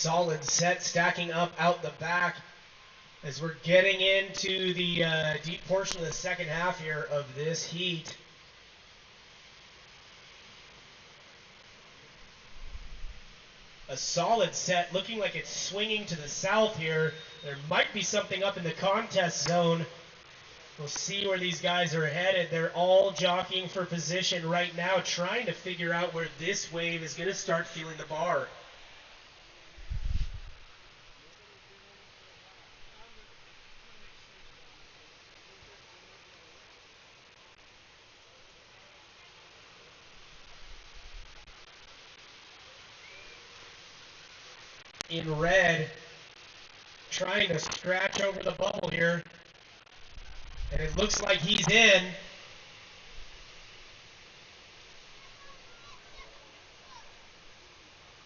solid set stacking up out the back as we're getting into the deep portion of the second half here of this heat. A solid set looking like it's swinging to the south here. There might be something up in the contest zone. We'll see where these guys are headed. They're all jockeying for position right now, trying to figure out where this wave is going to start feeling the bar. In red, trying to scratch over the bubble here. And it looks like he's in.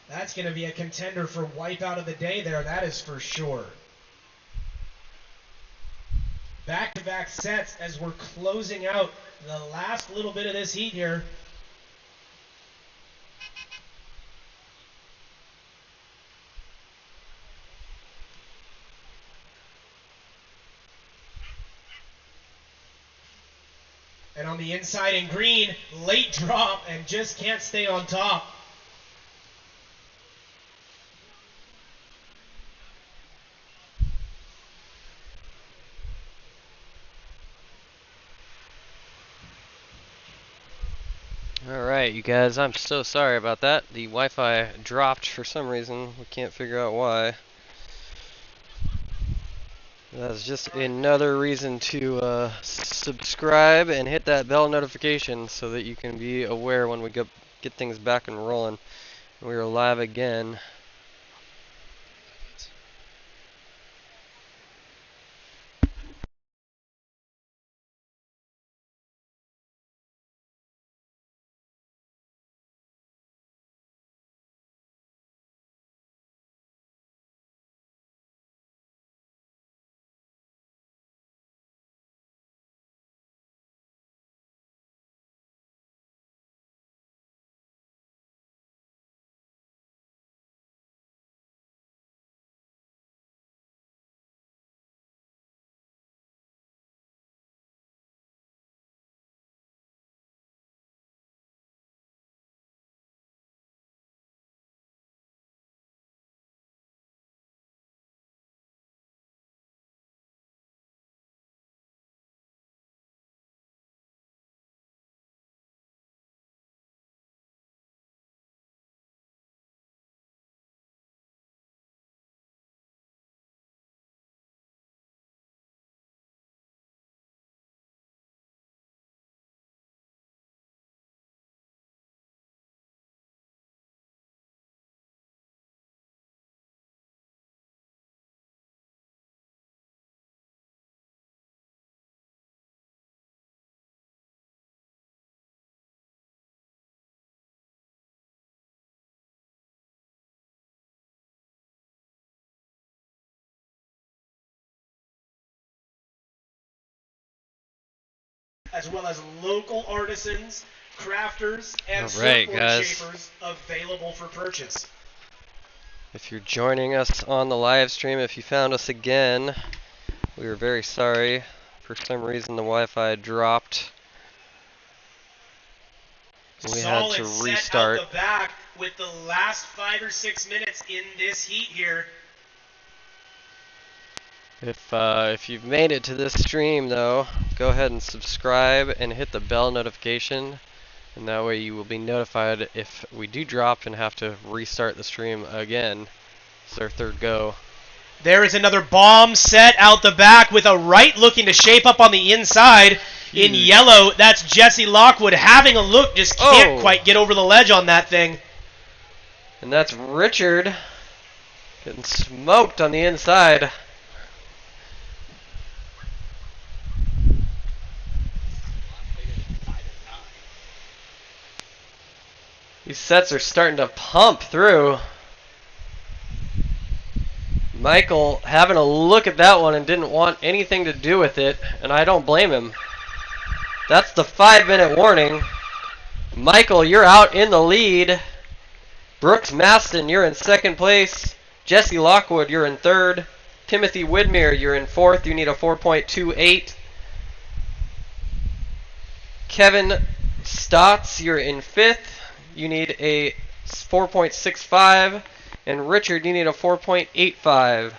That's going to be a contender for wipeout of the day there, that is for sure. Back-to-back sets as we're closing out the last little bit of this heat here. And on the inside in green, late drop and just can't stay on top. Alright, you guys, I'm so sorry about that. The Wi-Fi dropped for some reason. We can't figure out why. That's just another reason to subscribe and hit that bell notification so that you can be aware when we get things back and rolling. We are live again. As well as local artisans, crafters, and guys, shapers available for purchase. If you're joining us on the live stream, if you found us again, we are very sorry. For some reason the Wi-Fi dropped. We had to restart. Set out the back with the last 5 or 6 minutes in this heat here. If you've made it to this stream though, go ahead and subscribe and hit the bell notification, and that way you will be notified if we do drop and have to restart the stream again. It's our third go. There is another bomb set out the back with a right looking to shape up on the inside. In yellow, that's Jesse Lockwood having a look, just can't quite get over the ledge on that thing. And that's Richard getting smoked on the inside. These sets are starting to pump through. Michael having a look at that one and didn't want anything to do with it, and I don't blame him. That's the 5-minute warning. Michael, you're out in the lead. Brooks Maston, you're in second place. Jesse Lockwood, you're in third. Timothy Widmere, you're in fourth. You need a 4.28. Kevin Stotts, you're in fifth. You need a 4.65. And Richard, you need a 4.85.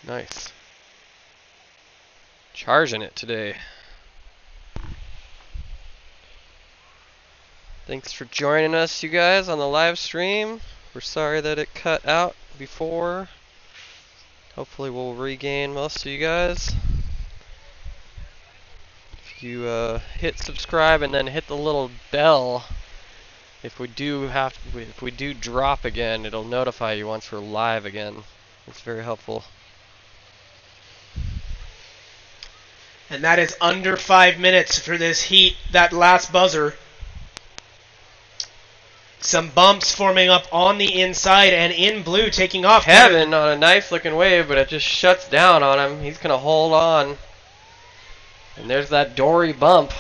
Nice. Charging it today. Thanks for joining us, you guys, on the live stream. We're sorry that it cut out before. Hopefully we'll regain most of you guys. If you hit subscribe and then hit the little bell, if we do drop again, it'll notify you once we're live again. It's very helpful. And that is under 5 minutes for this heat, that last buzzer. Some bumps forming up on the inside, and in blue taking off. Kevin on a nice looking wave, but it just shuts down on him. He's going to hold on. And there's that Dory bump.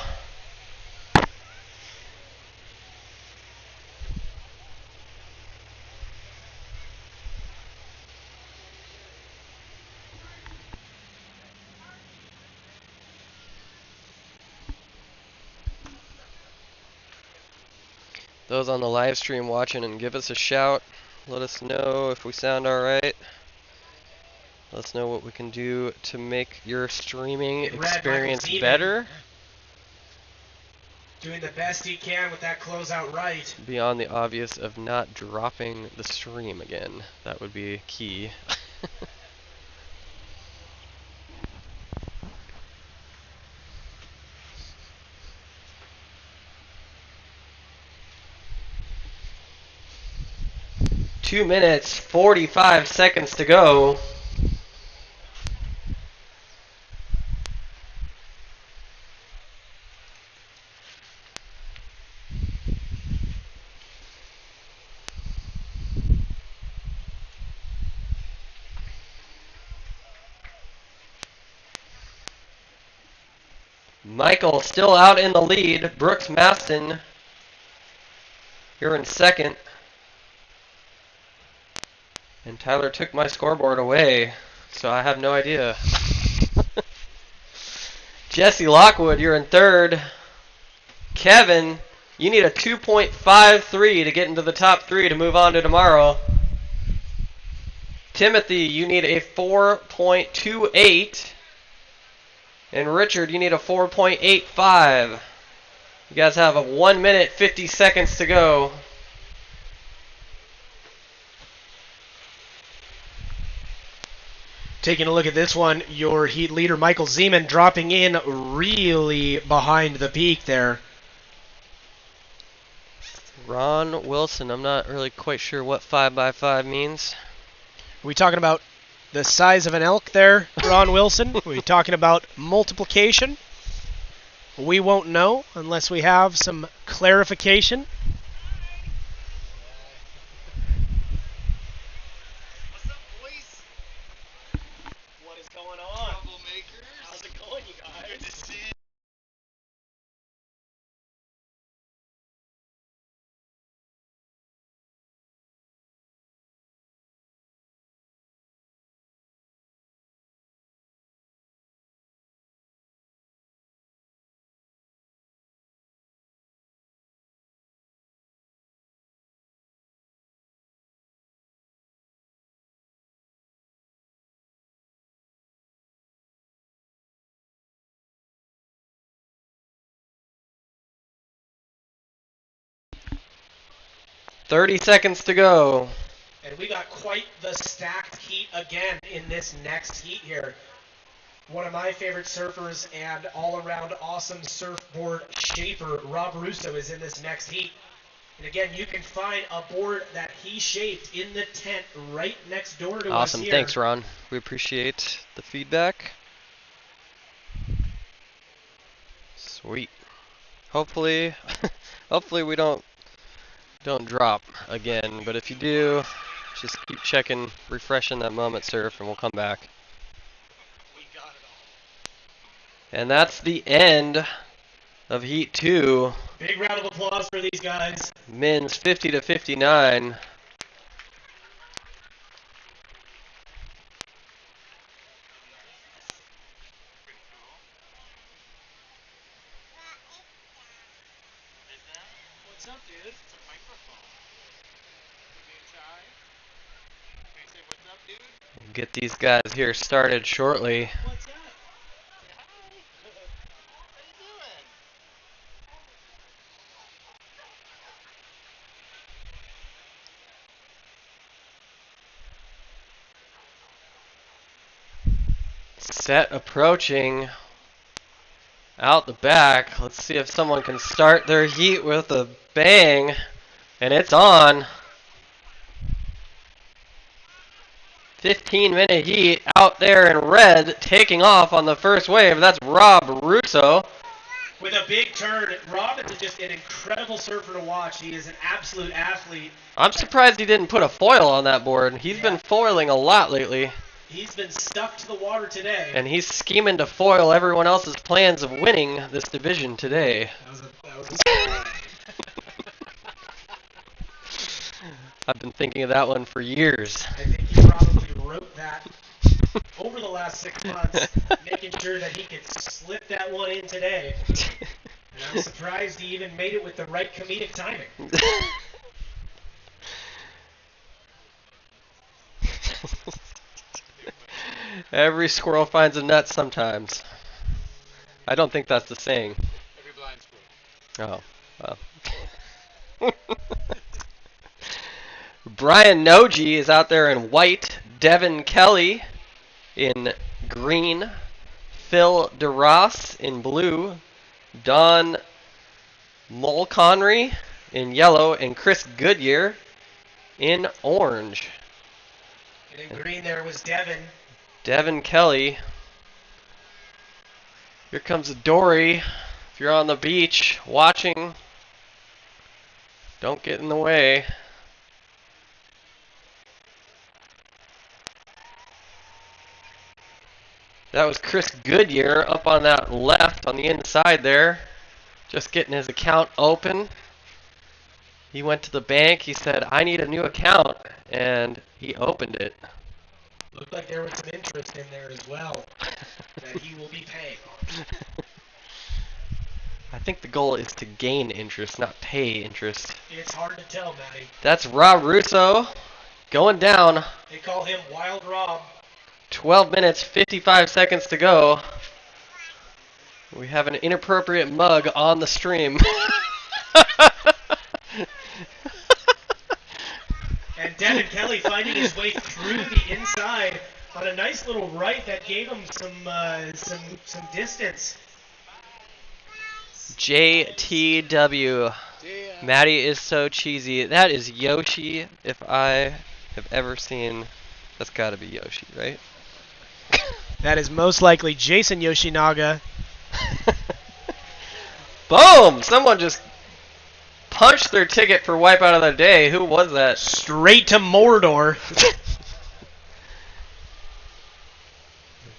Those on the live stream watching, and give us a shout. Let us know if we sound alright. Let us know what we can do to make your streaming experience better. Doing the best he can with that closeout right. Beyond the obvious of not dropping the stream again. That would be key. Two minutes, 45 seconds to go. Michael still out in the lead. Brooks Maston, you're in second. And Tyler took my scoreboard away, so I have no idea. Jesse Lockwood, you're in third. Kevin, you need a 2.53 to get into the top 3 to move on to tomorrow. Timothy, you need a 4.28. And Richard, you need a 4.85. You guys have a 1 minute, 50 seconds to go. Taking a look at this one, your heat leader, Michael Zeman, dropping in really behind the peak there. Ron Wilson, I'm not really quite sure what 5x5 means. Are we talking about the size of an elk there, Ron Wilson? Are we talking about multiplication? We won't know unless we have some clarification. "30 seconds to go." And we got quite the stacked heat again in this next heat here. One of my favorite surfers and all-around awesome surfboard shaper, Rob Russo, is in this next heat. And again, you can find a board that he shaped in the tent right next door to us Awesome. here. Thanks, Ron. We appreciate the feedback. Sweet. Hopefully, hopefully we don't drop again, but if you do, just keep checking, refreshing that moment surf, and we'll come back. And that's the end of Heat 2. Big round of applause for these guys. Men's 50-59. What's up, dude? It's a microphone. You being shy? Can you say what's up, dude? We'll get these guys here started shortly. What's up? Say hi. How you doing? Set approaching out the back. Let's see if someone can start their heat with a bang. And it's on. 15-minute heat out there in red, taking off on the first wave. That's Rob Russo. With a big turn, Rob is just an incredible surfer to watch. He is an absolute athlete. I'm surprised he didn't put a foil on that board. He's been foiling a lot lately. He's been stuck to the water today. And he's scheming to foil everyone else's plans of winning this division today. That was a I've been thinking of that one for years. I think he probably wrote that over the last 6 months, making sure that he could slip that one in today. And I'm surprised he even made it with the right comedic timing. Every squirrel finds a nut sometimes. I don't think that's the saying. Every blind squirrel. Oh, well. Brian Noji is out there in white. Devin Kelly in green. Phil DeRoss in blue. Don Mulconry in yellow. And Chris Goodyear in orange. And in green there was Devin. Devin Kelly. Here comes Dory. If you're on the beach watching, don't get in the way. That was Chris Goodyear up on that left on the inside there. Just getting his account open. He went to the bank. He said, I need a new account. And he opened it. Looked like there was some interest in there as well that he will be paying. I think the goal is to gain interest, not pay interest. It's hard to tell, Matty. That's Rob Russo going down. They call him Wild Rob. 12 minutes, 55 seconds to go. We have an inappropriate mug on the stream. And Devin Kelly finding his way through the inside on a nice little right that gave him some distance. JTW. Maddie is so cheesy. That is Yoshi, if I have ever seen. That's got to be Yoshi, right? That is most likely Jason Yoshinaga. Boom! Someone just punched their ticket for Wipeout of the Day. Who was that? Straight to Mordor.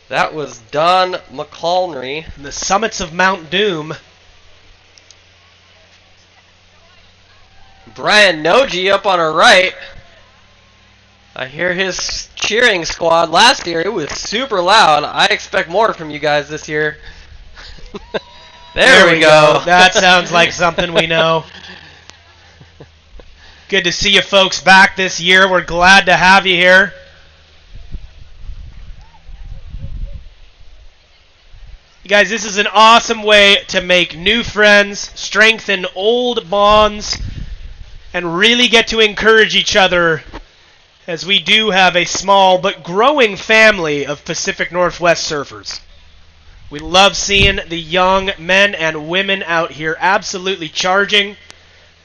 That was Don McCalnery. From the summits of Mount Doom. Brian Noji up on our right. I hear his cheering squad. Last year it was super loud. I expect more from you guys this year. there we go. That sounds like something we know. Good to see you folks back this year. We're glad to have you here. You guys, this is an awesome way to make new friends, strengthen old bonds, and really get to encourage each other, as we do have a small but growing family of Pacific Northwest surfers. We love seeing the young men and women out here absolutely charging.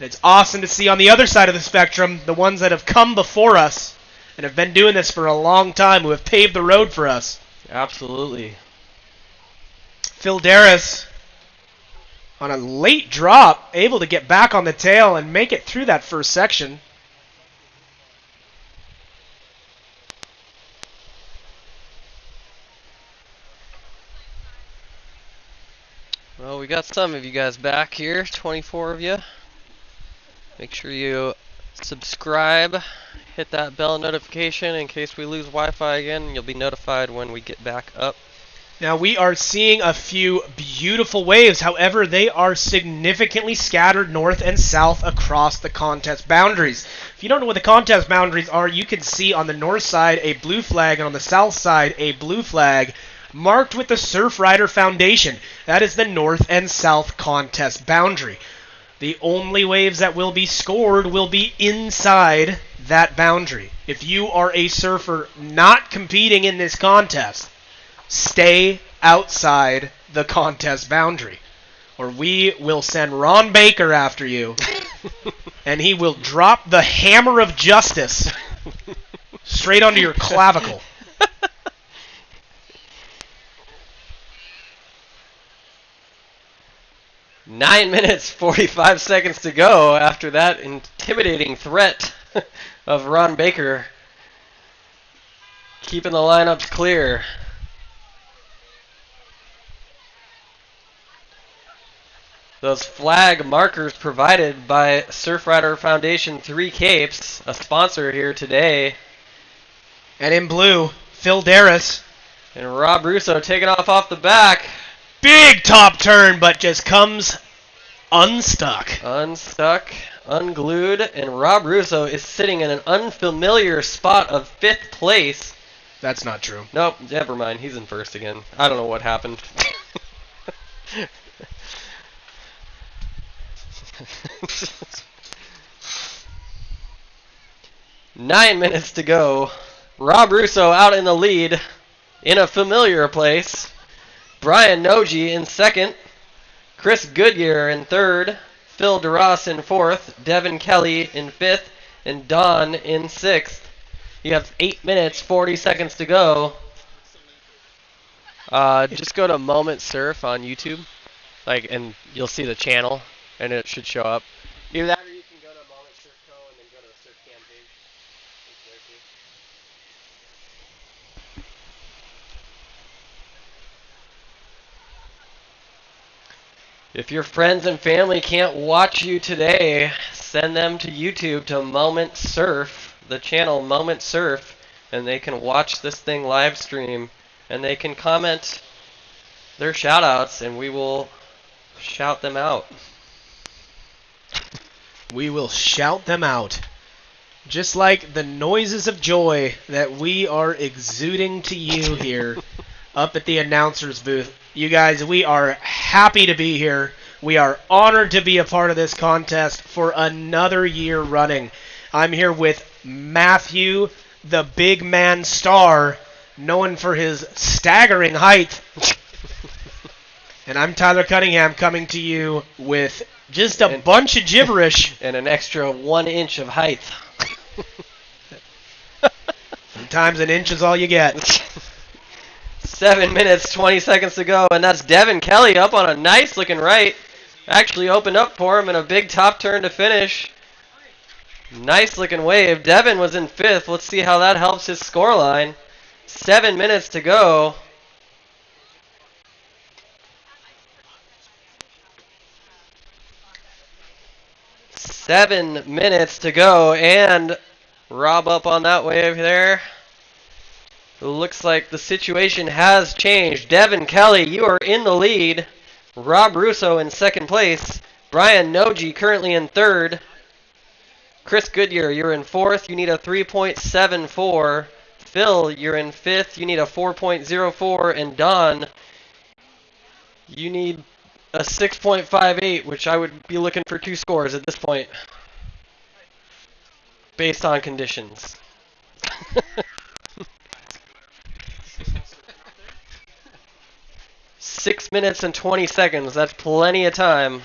And it's awesome to see on the other side of the spectrum, the ones that have come before us and have been doing this for a long time, who have paved the road for us. Absolutely. Phil Darris, on a late drop, able to get back on the tail and make it through that first section. Well, we got some of you guys back here, 24 of you. Make sure you subscribe, hit that bell notification in case we lose Wi-Fi again. You'll be notified when we get back up. Now we are seeing a few beautiful waves. However, they are significantly scattered north and south across the contest boundaries. If you don't know what the contest boundaries are, you can see on the north side a blue flag and on the south side a blue flag marked with the Surfrider Foundation. That is the north and south contest boundary. The only waves that will be scored will be inside that boundary. If you are a surfer not competing in this contest, stay outside the contest boundary, or we will send Ron Baker after you, and he will drop the hammer of justice straight onto your clavicle. 9 minutes, 45 seconds to go after that intimidating threat of Ron Baker. Keeping the lineups clear. Those flag markers provided by Surfrider Foundation 3 Capes, a sponsor here today. And in blue, Phil Darris. And Rob Russo taking off the back. Big top turn, but just comes unstuck. Unstuck, unglued, and Rob Russo is sitting in an unfamiliar spot of 5th place. That's not true. Nope, never mind. He's in first again. I don't know what happened. 9 minutes to go. Rob Russo out in the lead in a familiar place. Brian Noji in second. Chris Goodyear in third. Phil DeRoss in fourth. Devin Kelly in fifth. And Don in sixth. You have 8 minutes, 40 seconds to go. Just go to Moment Surf on YouTube, and you'll see the channel, and it should show up. Either that, or you can go to Moment Surf Co. and then go to the Surf Cam page. It's there too. If your friends and family can't watch you today, send them to YouTube to Moment Surf, the channel Moment Surf, and they can watch this thing live stream, and they can comment their shout outs, and we will shout them out. We will shout them out. Just like the noises of joy that we are exuding to you here up at the announcer's booth. You guys, we are happy to be here. We are honored to be a part of this contest for another year running. I'm here with Matthew, the big man star, known for his staggering height. And I'm Tyler Cunningham, coming to you with just a bunch of gibberish. And an extra 1 inch of height. Sometimes an inch is all you get. 7 minutes, 20 seconds to go, and that's Devin Kelly up on a nice looking right. Actually opened up for him in a big top turn to finish. Nice looking wave. Devin was in fifth. Let's see how that helps his scoreline. 7 minutes to go. Seven minutes to go, and Rob up on that wave there. It looks like the situation has changed. Devin Kelly, you are in the lead. Rob Russo in second place. Brian Noji currently in third. Chris Goodyear, you're in fourth. You need a 3.74. Phil, you're in fifth. You need a 4.04. And Don, you need a 6.58, which I would be looking for 2 scores at this point, based on conditions. 6 minutes and 20 seconds. That's plenty of time.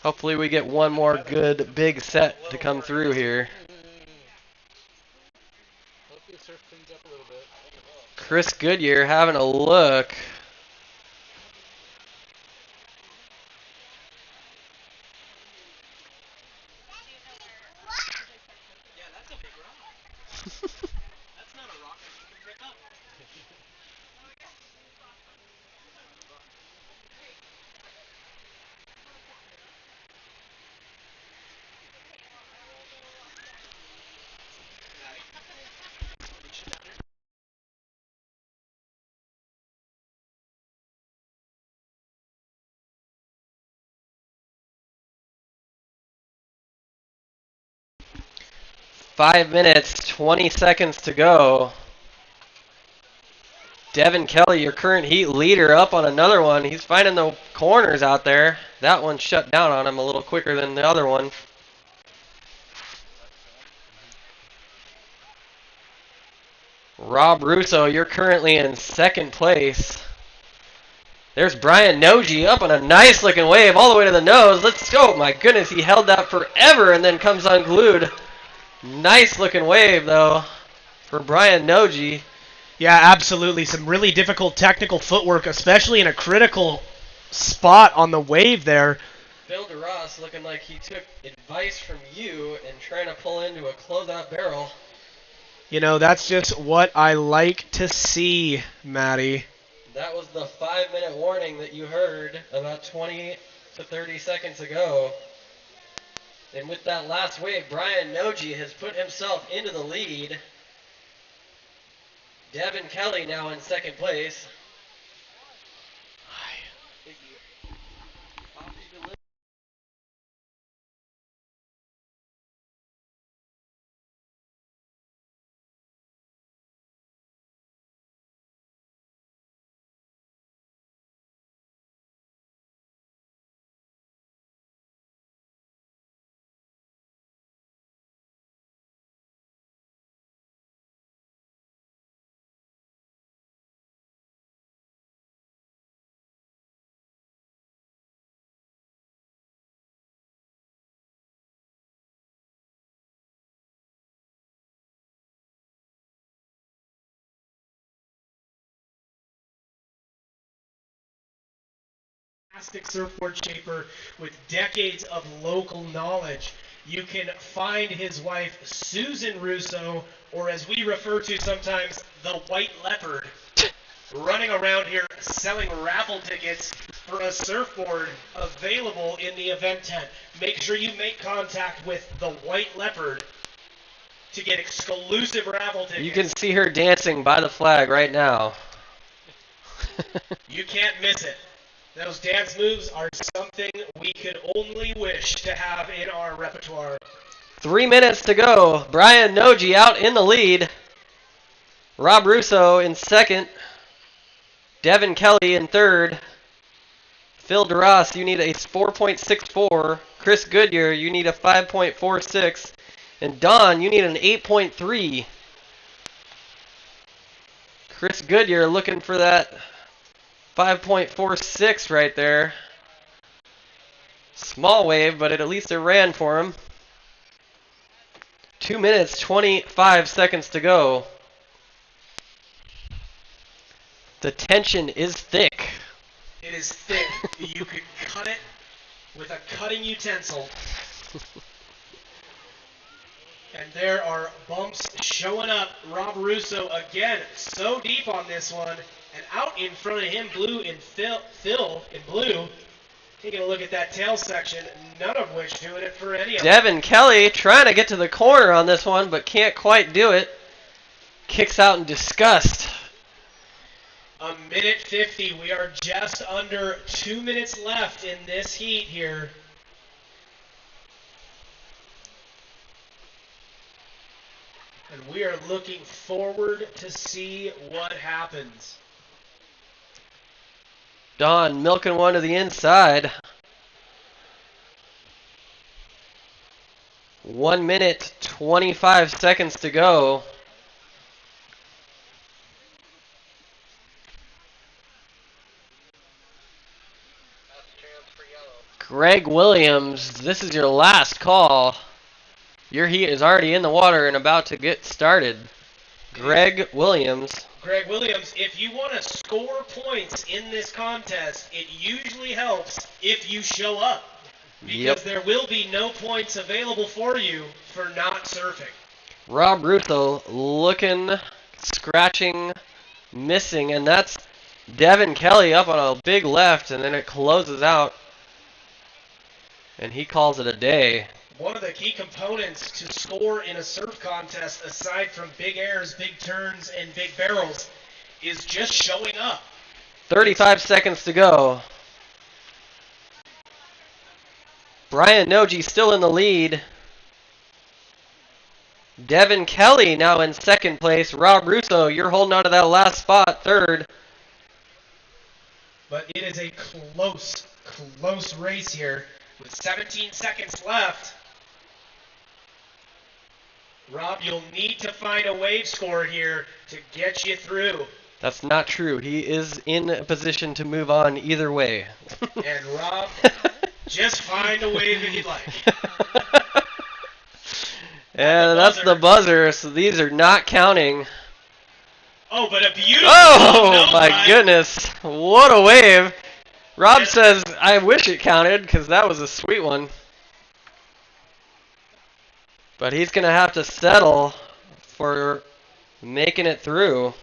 Hopefully we get one more good big set to come through here. Chris Goodyear having a look. 5 minutes, 20 seconds to go. Devin Kelly, your current heat leader, up on another one. He's finding the corners out there. That one shut down on him a little quicker than the other one. Rob Russo, you're currently in second place. There's Brian Noji up on a nice looking wave all the way to the nose. Let's go. My goodness, he held that forever and then comes unglued. Nice looking wave though for Brian Noji. Yeah, absolutely. Some really difficult technical footwork, especially in a critical spot on the wave there. Phil DeRoss looking like he took advice from you and trying to pull into a closeout barrel. You know, that's just what I like to see, Matty. That was the 5-minute warning that you heard about 20 to 30 seconds ago. And with that last wave, Brian Noji has put himself into the lead. Devin Kelly now in second place. Fantastic surfboard shaper with decades of local knowledge. You can find his wife, Susan Russo, or as we refer to sometimes, the White Leopard, running around here selling raffle tickets for a surfboard available in the event tent. Make sure you make contact with the White Leopard to get exclusive raffle tickets. You can see her dancing by the flag right now. You can't miss it. Those dance moves are something we could only wish to have in our repertoire. 3 minutes to go. Brian Noji out in the lead. Rob Russo in second. Devin Kelly in third. Phil DeRoss, you need a 4.64. Chris Goodyear, you need a 5.46. And Don, you need an 8.3. Chris Goodyear looking for that 5.46 right there. Small wave, but at least it ran for him. 2 minutes, 25 seconds to go. The tension is thick. It is thick. You could cut it with a cutting utensil. And there are bumps showing up. Rob Russo again, so deep on this one. And out in front of him, Blue and Phil in blue. Taking a look at that tail section, none of which doing it for any of them. Devin Kelly trying to get to the corner on this one, but can't quite do it. Kicks out in disgust. A minute 50. We are just under 2 minutes left in this heat here. And we are looking forward to see what happens. Don milking one to the inside. 1 minute, 25 seconds to go. Greg Williams, this is your last call. Your heat is already in the water and about to get started. Greg Williams. Greg Williams, if you want to score points in this contest, it usually helps if you show up. Because there will be no points available for you for not surfing. Rob Russo looking, scratching, missing, and that's Devin Kelly up on a big left, and then it closes out. And he calls it a day. One of the key components to score in a surf contest, aside from big airs, big turns, and big barrels, is just showing up. 35 seconds to go. Brian Noji still in the lead. Devin Kelly now in second place. Rob Russo, you're holding on to that last spot, third. But it is a close race here with 17 seconds left. Rob, you'll need to find a wave score here to get you through. That's not true. He is in a position to move on either way. And Rob, just find a wave if you'd like. And that's the buzzer, so these are not counting. Oh, but a beautiful Oh, my goodness. What a wave. Rob says, I wish it counted, because that was a sweet one. But he's going to have to settle for making it through.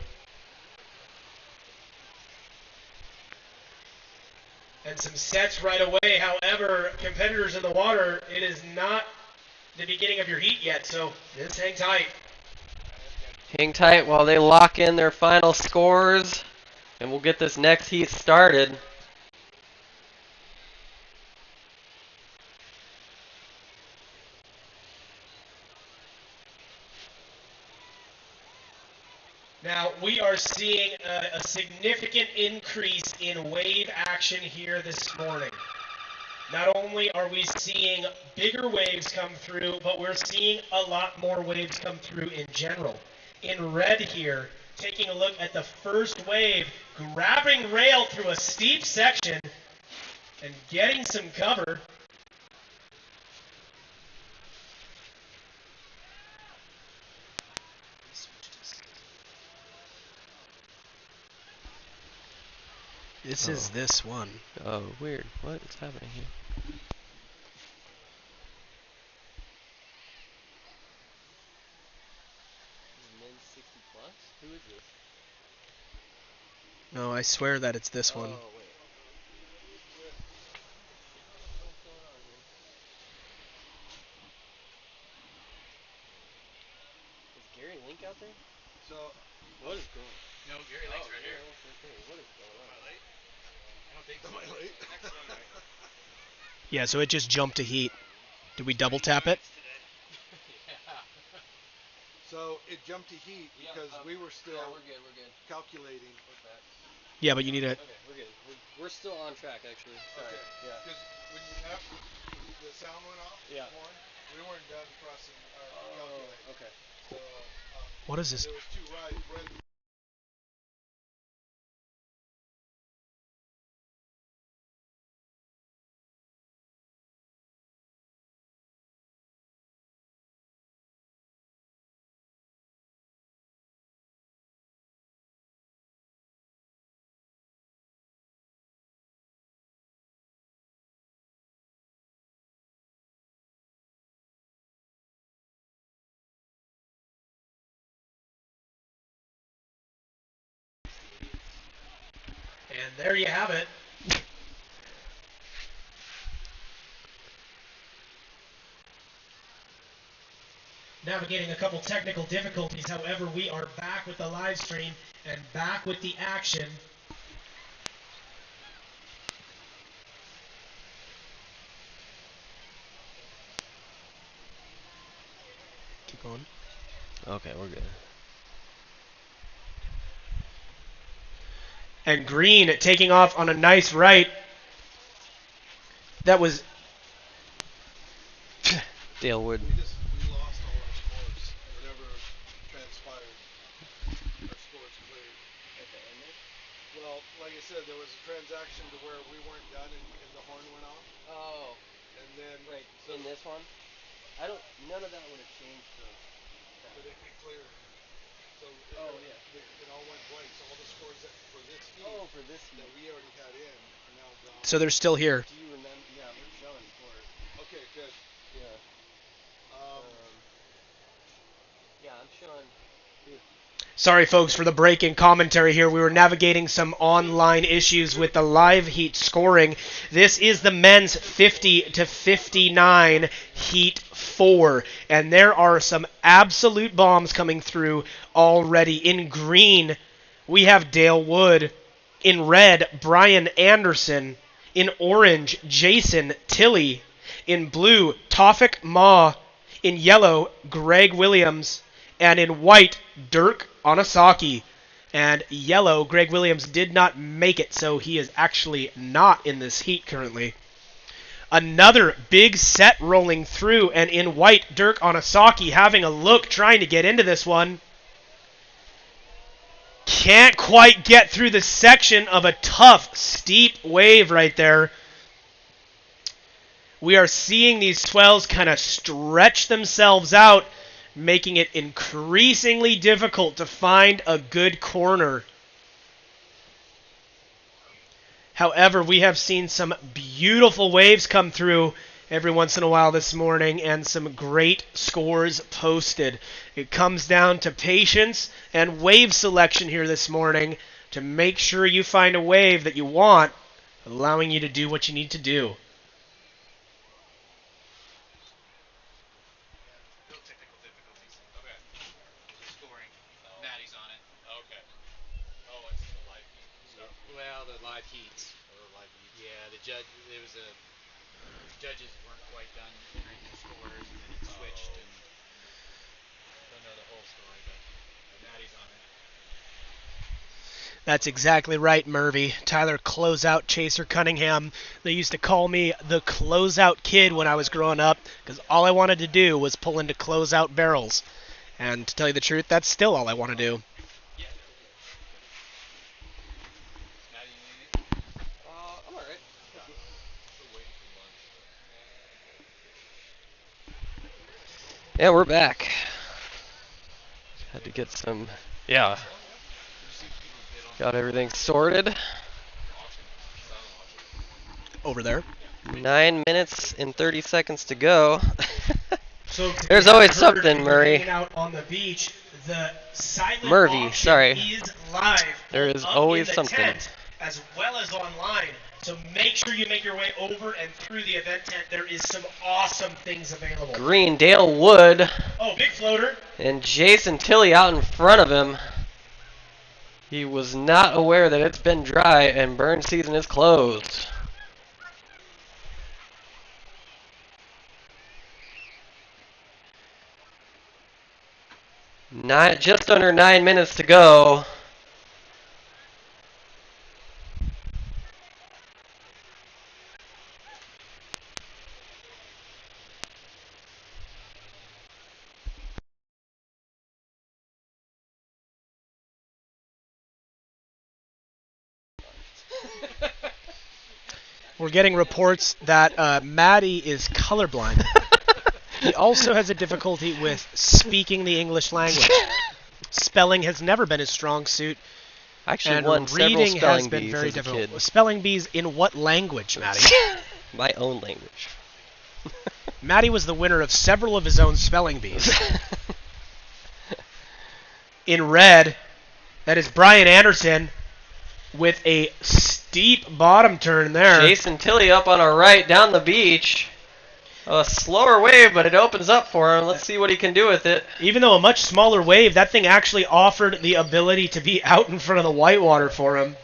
And some sets right away. However, competitors in the water, it is not the beginning of your heat yet, so just hang tight. Hang tight while they lock in their final scores, and we'll get this next heat started. Now, we are seeing a significant increase in wave action here this morning. Not only are we seeing bigger waves come through, but we're seeing a lot more waves come through in general. In red here, taking a look at the first wave, grabbing rail through a steep section and getting some cover. This is this one. Oh, weird. What is happening here? Men's 60 plus? Who is this? No, I swear that it's this one. Oh, wait. What's going on here? Is Gary Link out there? So, What is going on? No, Gary Lake's right here. What is going Am on? I late? I don't think so. am I late? Next one, right? Yeah, so it just jumped to heat. Did we double tap it? So it jumped to heat because we were still we're good. calculating. Yeah, but you need a... Okay, we're good. We're still on track, actually. Sorry. Yeah. Because when you have the sound went off, Yeah. horn, we weren't done crossing our calculating. Okay. So What is this? there was two red. And there you have it. Navigating a couple technical difficulties, however, we are back with the live stream and back with the action. Keep going. Okay, we're good. And Green taking off on a nice right. That was... Dale Wood. We lost all our scores. Whatever transpired, our scores cleared. Well, like I said, there was a transaction to where we weren't done and the horn went off. Oh, And then right. In this one? None of that would have changed though. but it cleared. So it all went blank. So all the scores that for this heat for this that we already had in are now gone. So they're still here. Do you remember? Yeah, we're showing scores. Okay, good. Yeah. Yeah, I'm showing. Sorry, folks, for the break in commentary here. We were navigating some online issues with the live heat scoring. This is the men's 50 to 59 heat 4. And there are some absolute bombs coming through already. In green, we have Dale Wood. In red, Brian Anderson. In orange, Jason Tilley. In blue, Tawfik Ma. In yellow, Greg Williams. And in white, Dirk Onasaki. And yellow, Greg Williams did not make it, so he is actually not in this heat currently. Another big set rolling through, and in white, Dirk Onasaki having a look, trying to get into this one. Can't quite get through the section of a tough, steep wave right there. We are seeing these swells kind of stretch themselves out, making it increasingly difficult to find a good corner. However, we have seen some beautiful waves come through every once in a while this morning and some great scores posted. It comes down to patience and wave selection here this morning to make sure you find a wave that you want, allowing you to do what you need to do. No technical difficulties. Okay. Scoring. Maddie's on it. Okay. Oh, it's the live feed stuff. Well, the live heats. Oh, the live heats. Yeah, the judges weren't quite done entering their scores, and then it switched, and don't know the whole story, but Maddie's on it. That's exactly right, Murphy. Tyler Closeout Chaser Cunningham. They used to call me the Closeout Kid when I was growing up because all I wanted to do was pull into closeout barrels. And to tell you the truth, that's still all I want to do. Yeah. Maddie, you need anything? I'm alright. Still waiting for lunch. Yeah, we're back. Had to get some, yeah. Got everything sorted. Over there. 9 minutes and 30 seconds to go. So There's always something, hanging Murray. out on the beach, the silent Murphy, auction sorry. is live. There is up always in the something. tent, as well as online. So make sure you make your way over and through the event tent. There is some awesome things available. Greendale Wood Oh, big floater. and Jason Tilley out in front of him. He was not aware that it's been dry and burn season is closed. Just under 9 minutes to go. We're getting reports that Maddie is colorblind. He also has a difficulty with speaking the English language. Spelling has never been his strong suit, I actually and won several reading has spelling been bees very as a difficult. kid. Spelling bees in what language, Maddie? My own language. Maddie was the winner of several of his own spelling bees. In red, that is Brian Anderson with a steep bottom turn there. Jason Tilley up on our right down the beach. A slower wave, but it opens up for him. Let's see what he can do with it. Even though a much smaller wave, that thing actually offered the ability to be out in front of the whitewater for him.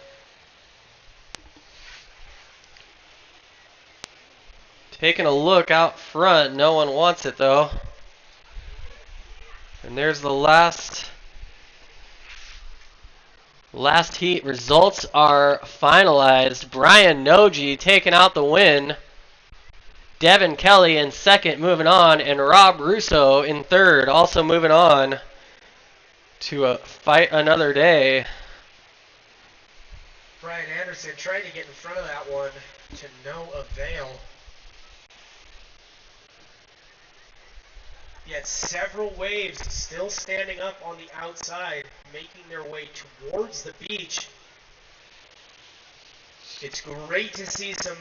Taking a look out front. No one wants it, though. And there's the last heat. Results are finalized. Brian Noji taking out the win. Devin Kelly in second, moving on, and Rob Russo in third, also moving on to fight another day. Brian Anderson trying to get in front of that one to no avail. Yet several waves still standing up on the outside, making their way towards the beach. It's great to see some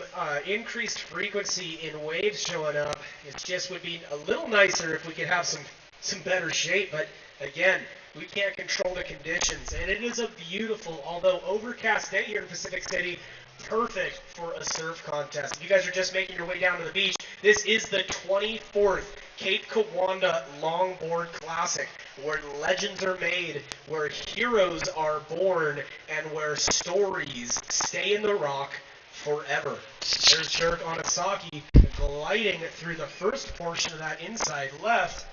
increased frequency in waves showing up. It just would be a little nicer if we could have some better shape, but again, we can't control the conditions. And it is a beautiful, although overcast day here in Pacific City, perfect for a surf contest. If you guys are just making your way down to the beach, this is the 24th Cape Kiwanda Longboard Classic, where legends are made, where heroes are born, and where stories stay in the rock forever. There's Dirk Onasaki gliding through the first portion of that inside left.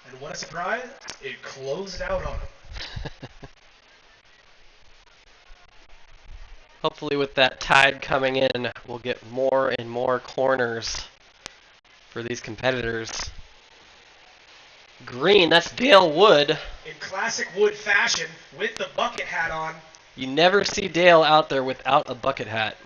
And what a surprise, it closed out on him. Hopefully with that tide coming in, we'll get more and more corners for these competitors. Green, that's Dale Wood. In classic Wood fashion, with the bucket hat on. You never see Dale out there without a bucket hat.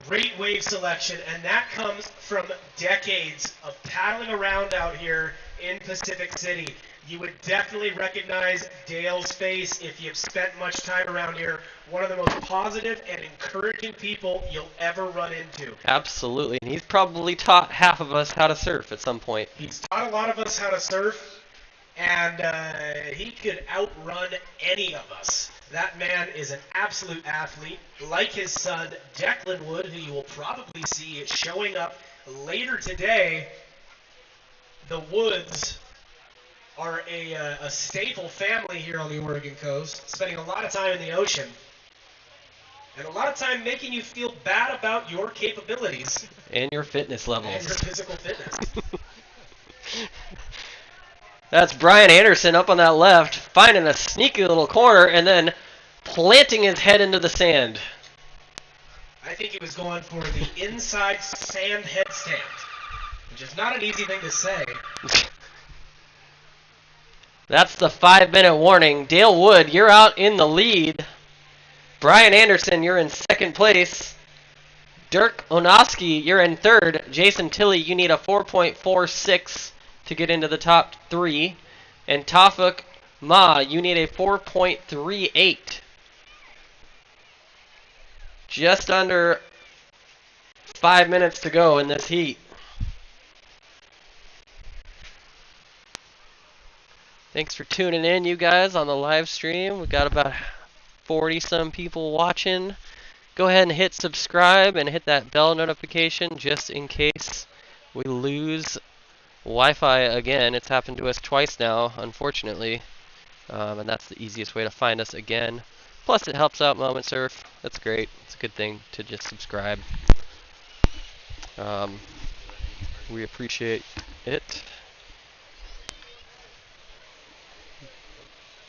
Great wave selection, and that comes from decades of paddling around out here in Pacific City. You would definitely recognize Dale's face if you've spent much time around here. One of the most positive and encouraging people you'll ever run into. Absolutely, and he's probably taught half of us how to surf at some point. He's taught a lot of us how to surf, and he could outrun any of us. That man is an absolute athlete, like his son Declan Wood, who you will probably see showing up later today. The Woods are a staple family here on the Oregon coast, spending a lot of time in the ocean, and a lot of time making you feel bad about your capabilities. And your fitness levels. And your physical fitness. That's Brian Anderson up on that left, finding a sneaky little corner and then planting his head into the sand. I think he was going for the inside sand headstand, which is not an easy thing to say. That's the 5-minute warning. Dale Wood, you're out in the lead. Brian Anderson, you're in second place. Dirk Onoski, you're in third. Jason Tilley, you need a 4.46 to get into the top 3. And Tafuk Ma, you need a 4.38. Just under 5 minutes to go in this heat. Thanks for tuning in, you guys, on the live stream. We've got about 40-some people watching. Go ahead and hit subscribe and hit that bell notification just in case we lose Wi-Fi again. It's happened to us twice now, unfortunately. And that's the easiest way to find us again. Plus, it helps out Moment Surf. That's great. It's a good thing to just subscribe. We appreciate it.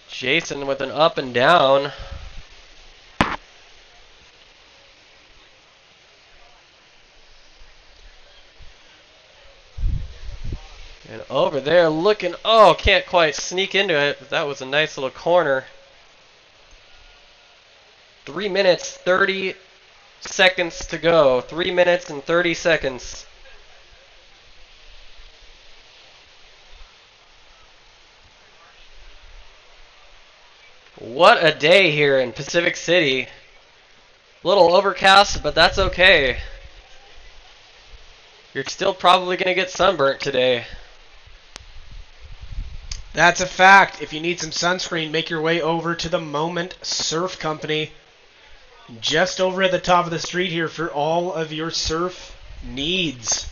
Jason with an up and down. And over there looking, oh, can't quite sneak into it, but that was a nice little corner. 3 minutes, 30 seconds to go. 3 minutes and 30 seconds. What a day here in Pacific City. A little overcast, but that's okay. You're still probably going to get sunburnt today. That's a fact. If you need some sunscreen, make your way over to the Moment Surf Company. Just over at the top of the street here for all of your surf needs.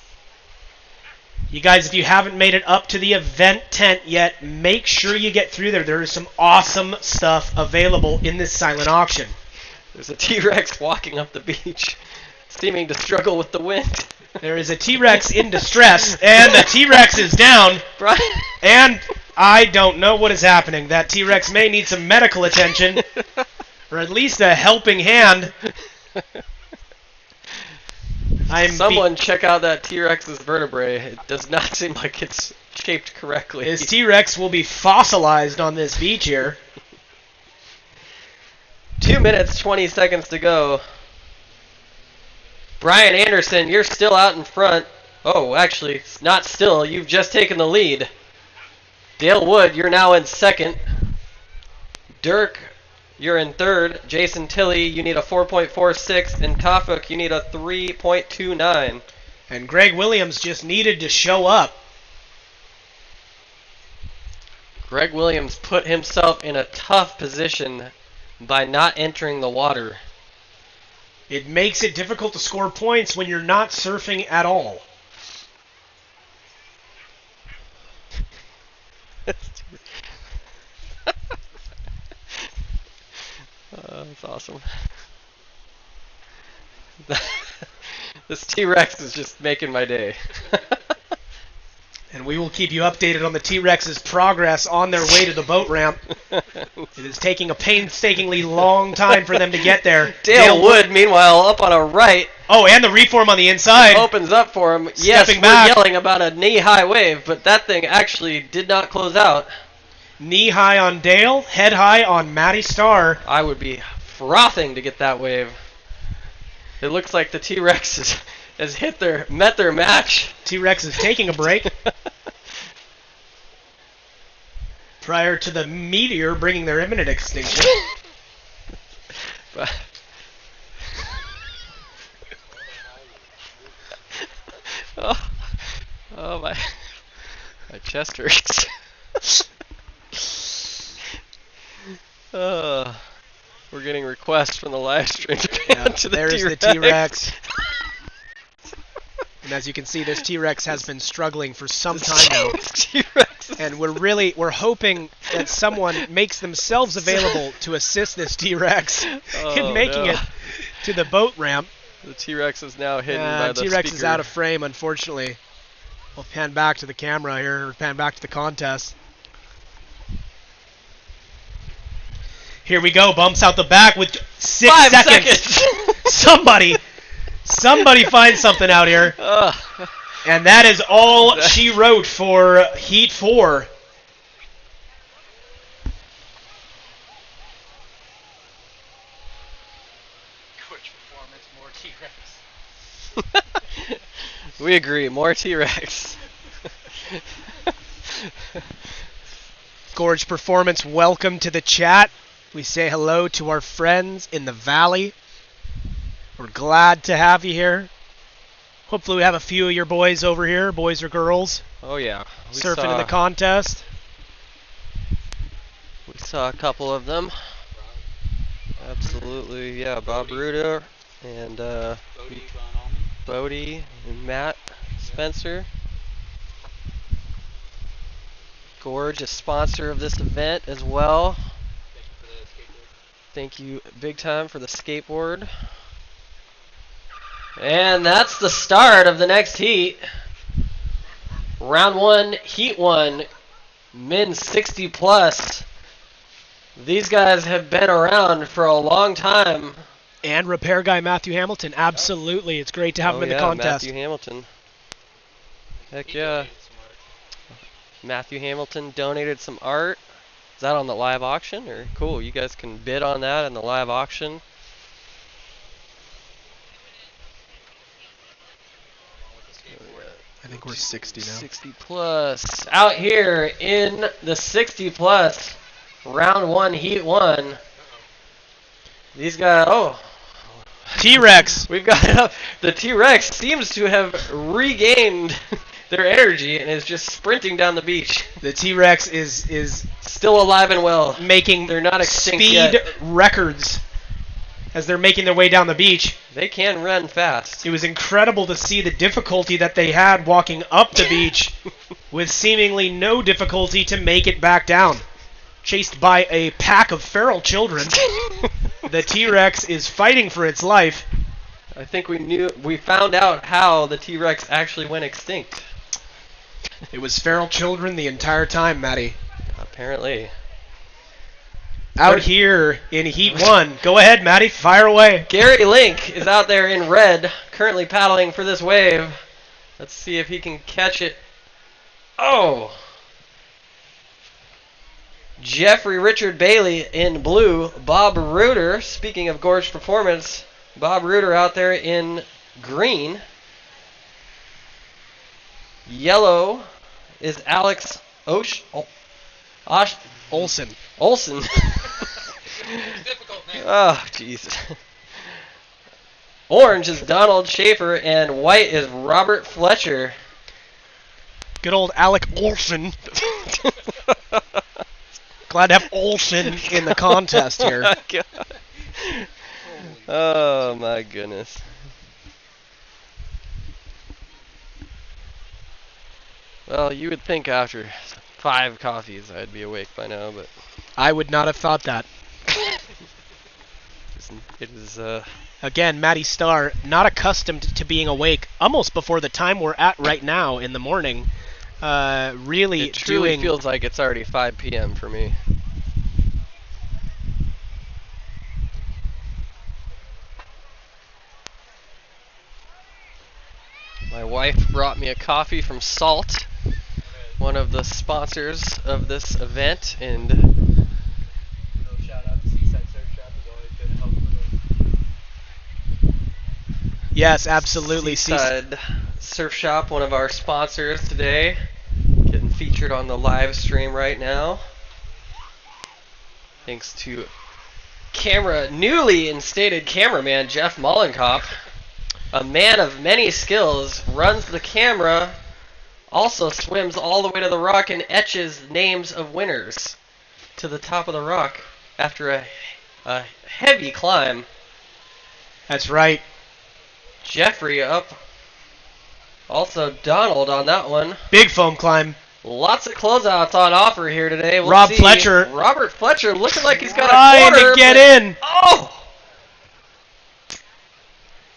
You guys, if you haven't made it up to the event tent yet, make sure you get through there. There is some awesome stuff available in this silent auction. There's a T-Rex walking up the beach, seeming to struggle with the wind. There is a T-Rex in distress, and the T-Rex is down. Brian? And I don't know what is happening. That T-Rex may need some medical attention, or at least a helping hand. Someone check out that T-Rex's vertebrae. It does not seem like it's shaped correctly. His T-Rex will be fossilized on this beach here. 2 minutes, 20 seconds to go. Brian Anderson, you're still out in front. Oh, actually, not still. You've just taken the lead. Dale Wood, you're now in second. Dirk, you're in third. Jason Tilley, you need a 4.46. And Tafuk, you need a 3.29. And Greg Williams just needed to show up. Greg Williams put himself in a tough position by not entering the water. It makes it difficult to score points when you're not surfing at all. That's awesome. This T-Rex is just making my day. And we will keep you updated on the T-Rex's progress on their way to the boat ramp. It is taking a painstakingly long time for them to get there. Dale Wood, meanwhile, up on a right. Oh, and the reform on the inside. Opens up for him. Yes, Stepping we're back. yelling about a knee-high wave, but that thing actually did not close out. Knee high on Dale, head high on Matty Starr. I would be frothing to get that wave. It looks like the T-Rex has met their match. T-Rex is taking a break. Prior to the meteor bringing their imminent extinction. Oh my chest hurts. We're getting requests from the live stream to pan to the there's T-Rex. the T-Rex. And as you can see, this T-Rex has been struggling for some time now. And we're hoping that someone makes themselves available to assist this T-Rex in making it to the boat ramp. The T-Rex is now hidden by the T-Rex speaker. is out of frame, unfortunately. We'll pan back to the camera here, or pan back to the contest. Here we go, bumps out the back with 5 seconds. Somebody find something out here. And that is all she wrote for Heat 4. Coach performance, more T-Rex. We agree, more T-Rex. Gorge Performance, welcome to the chat. We say hello to our friends in the valley. We're glad to have you here. Hopefully we have a few of your boys over here, boys or girls. Oh yeah. Surfing in the contest. We saw a couple of them. Absolutely, yeah. Bob Ruder and Bodie and Matt Spencer. Gorge, a sponsor of this event as well. Thank you big time for the skateboard. And that's the start of the next heat. Round 1, Heat 1, men 60 plus. These guys have been around for a long time. And repair guy Matthew Hamilton, absolutely. It's great to have him in the contest. Matthew Hamilton. Heck yeah. Matthew Hamilton donated some art. Is that on the live auction? Or cool, you guys can bid on that in the live auction. I think we're 60 now. 60 plus. Out here in the 60 plus, round 1, Heat 1. These guys, T-Rex. We've got the T-Rex seems to have regained their energy and is just sprinting down the beach. The T-Rex is still alive and well. Making They're not extinct speed yet. records as they're making their way down the beach. They can run fast. It was incredible to see the difficulty that they had walking up the beach with seemingly no difficulty to make it back down. Chased by a pack of feral children, the T-Rex is fighting for its life. I think we found out how the T-Rex actually went extinct. It was feral children the entire time, Matty. Apparently. Out here in Heat 1. Go ahead, Matty. Fire away. Gary Link is out there in red, currently paddling for this wave. Let's see if he can catch it. Oh! Jeffrey Richard Bailey in blue. Bob Reuter, speaking of Gorge Performance, Bob Reuter out there in green. Yellow is Alex Olsen. Olsen. Difficult name. Oh, jeez. Orange is Donald Schaefer, and white is Robert Fletcher. Good old Alec Olsen. Glad to have Olsen in the contest here. Oh, my goodness. Well, you would think after 5 coffees I'd be awake by now, but I would not have thought that. It is. Again, Matty Starr, not accustomed to being awake almost before the time we're at right now in the morning. Really It truly doing. feels like it's already 5 p.m. for me. My wife brought me a coffee from Salt, one of the sponsors of this event, and Shout out to Seaside Surf Shop, has always been helpful. Yes, absolutely. Seaside Surf Shop, one of our sponsors today, getting featured on the live stream right now. Thanks to newly instated cameraman Jeff Mollenkopf, a man of many skills, runs the camera, also swims all the way to the rock and etches names of winners to the top of the rock after a heavy climb. That's right. Jeffrey up. Also Donald on that one. Big foam climb. Lots of closeouts on offer here today. We'll Rob see. Fletcher. Robert Fletcher looking like he's got Trying a quarter. to get in. Oh!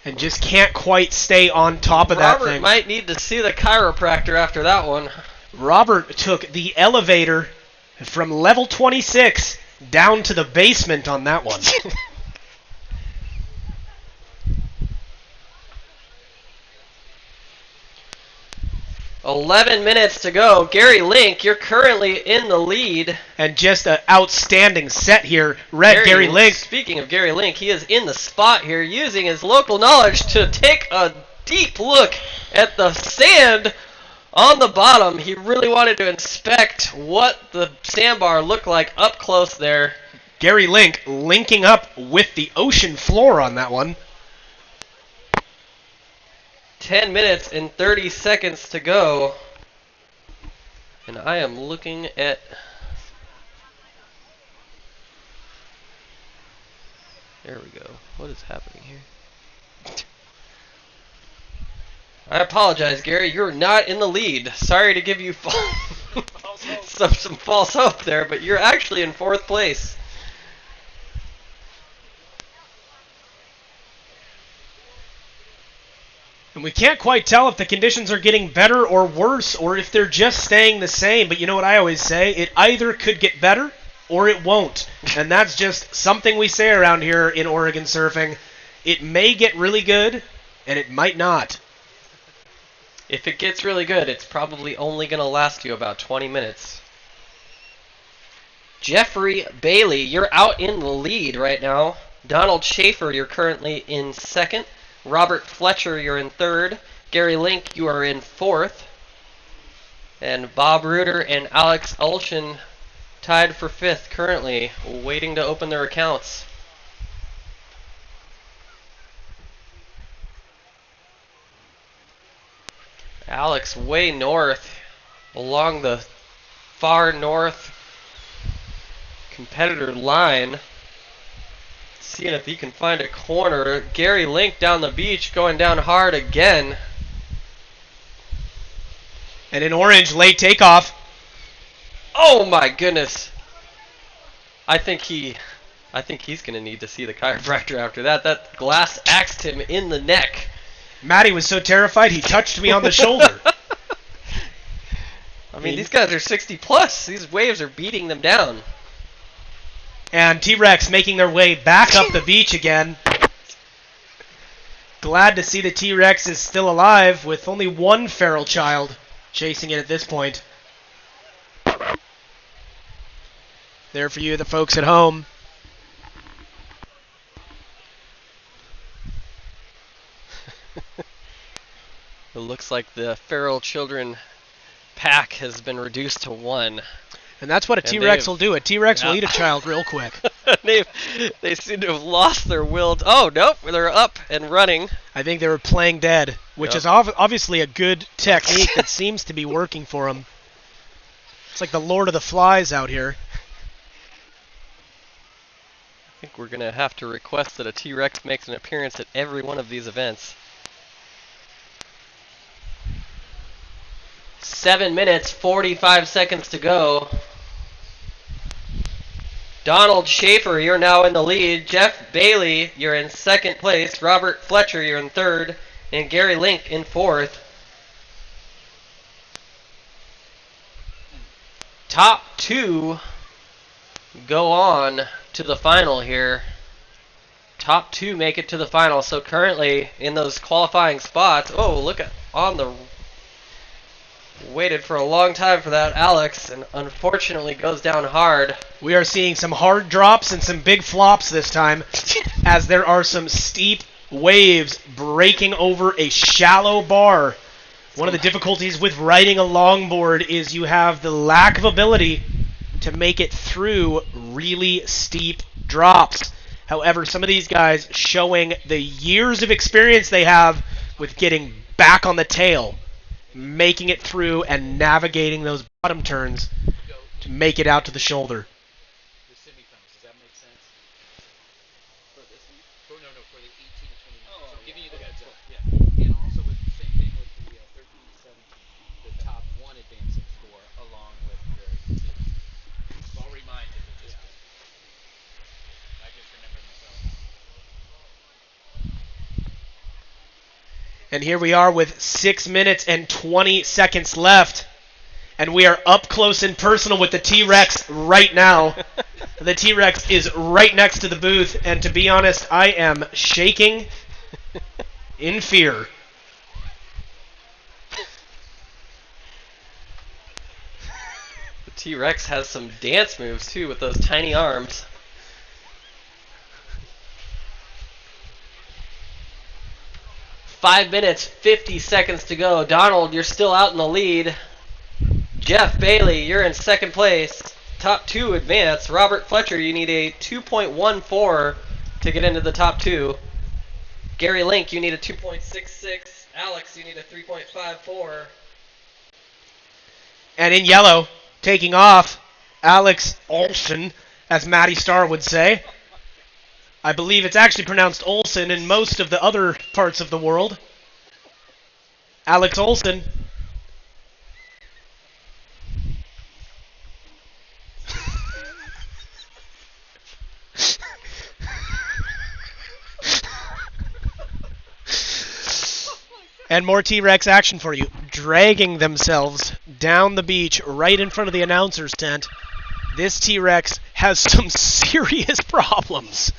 And just can't quite stay on top of that Robert thing. might need to see the chiropractor after that one. Robert took the elevator from level 26 down to the basement on that one. 11 minutes to go. Gary Link, you're currently in the lead. And just an outstanding set here. Gary Link. Speaking of Gary Link, he is in the spot here using his local knowledge to take a deep look at the sand on the bottom. He really wanted to inspect what the sandbar looked like up close there. Gary Link linking up with the ocean floor on that one. 10 minutes and 30 seconds to go. And I am looking at... There we go. What is happening here? I apologize, Gary. You're not in the lead. Sorry to give you some false hope there, but you're actually in 4th place. And we can't quite tell if the conditions are getting better or worse, or if they're just staying the same. But you know what I always say? It either could get better or it won't. And that's just something we say around here in Oregon surfing. It may get really good, and it might not. If it gets really good, it's probably only going to last you about 20 minutes. Jeffrey Bailey, you're out in the lead right now. Donald Schaefer, you're currently in 2nd. Robert Fletcher, you're in 3rd. Gary Link, you are in 4th. And Bob Reuter and Alex Olshin tied for 5th currently, waiting to open their accounts. Alex way north, along the far north competitor line. Seeing if he can find a corner. Gary Link down the beach, going down hard again. And in orange, late takeoff. Oh my goodness. I think he's going to need to see the chiropractor after that. That glass axed him in the neck. Matty was so terrified he touched me on the shoulder. I mean, these guys are 60 plus. These waves are beating them down. And T-Rex making their way back up the beach again. Glad to see the T-Rex is still alive with only one feral child chasing it at this point. There for you, the folks at home. It looks like the feral children pack has been reduced to 1. And that's what a T-Rex will do. A T-Rex will eat a child real quick. They seem to have lost their will. Oh, nope. They're up and running. I think they were playing dead, which is obviously a good technique that seems to be working for them. It's like the Lord of the Flies out here. I think we're going to have to request that a T-Rex makes an appearance at every one of these events. 7 minutes, 45 seconds to go. Donald Schaefer, you're now in the lead. Jeff Bailey, you're in second place. Robert Fletcher, you're in third. And Gary Link in fourth. Top two go on to the final here. Top two make it to the final. So currently in those qualifying spots, oh, look at on the, waited for a long time for that, Alex, and unfortunately goes down hard. We are seeing some hard drops and some big flops this time, as there are some steep waves breaking over a shallow bar. One of the difficulties with riding a longboard is you have the lack of ability to make it through really steep drops. However, some of these guys showing the years of experience they have with getting back on the tail, making it through and navigating those bottom turns to make it out to the shoulder. The semifinals, does that make sense? For this one? No, for the 18 to 29. So giving you the heads up. Yeah. And also with the same thing with the 13 to 17, the top one advancing score along with the two. So I'll remind you. I just remember myself. And here we are with 6 minutes and 20 seconds left. And we are up close and personal with the T-Rex right now. The T-Rex is right next to the booth. And to be honest, I am shaking in fear. The T-Rex has some dance moves too with those tiny arms. Five minutes, 50 seconds to go. Donald, you're still out in the lead. Jeff Bailey, you're in second place. Top two advance. Robert Fletcher, you need a 2.14 to get into the top two. Gary Link, you need a 2.66. Alex, you need a 3.54. And in yellow, taking off, Alex Olsen, as Matty Starr would say. I believe it's actually pronounced Olsen in most of the other parts of the world. Alex Olsen. And more T-Rex action for you. Dragging themselves down the beach right in front of the announcer's tent. This T-Rex has some serious problems.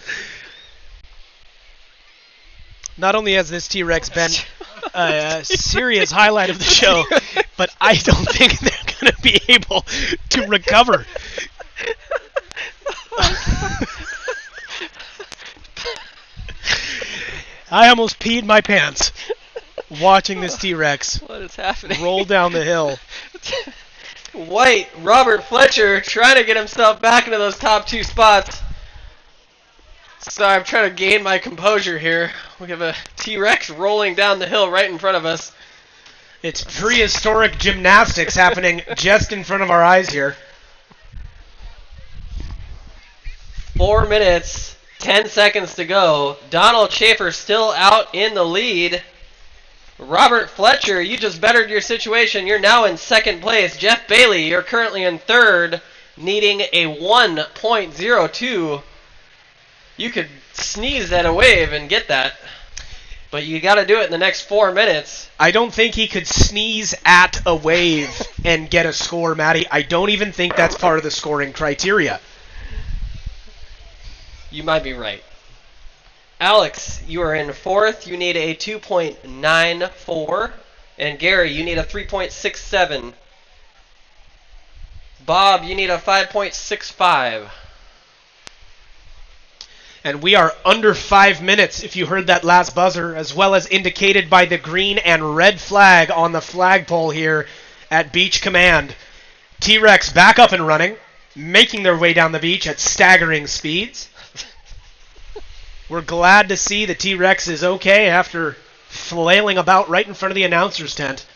Not only has this T-Rex been a serious highlight of the show, but I don't think they're going to be able to recover. I almost peed my pants watching this T-Rex What is happening? roll down the hill. White, Robert Fletcher, trying to get himself back into those top two spots. So I'm trying to gain my composure here. We have a T-Rex rolling down the hill right in front of us. It's prehistoric gymnastics happening just in front of our eyes here. 4 minutes, 10 seconds to go. Donald Schaefer still out in the lead. Robert Fletcher, you just bettered your situation. You're now in second place. Jeff Bailey, you're currently in third, needing a 1.02. You could sneeze at a wave and get that, but you got to do it in the next 4 minutes. I don't think he could sneeze at a wave and get a score, Matty. I don't even think that's part of the scoring criteria. You might be right. Alex, you are in fourth. You need a 2.94. And Gary, you need a 3.67. Bob, you need a 5.65. And we are under 5 minutes, if you heard that last buzzer, as well as indicated by the green and red flag on the flagpole here at Beach Command. T-Rex back up and running, making their way down the beach at staggering speeds. We're glad to see the T-Rex is okay after flailing about right in front of the announcer's tent.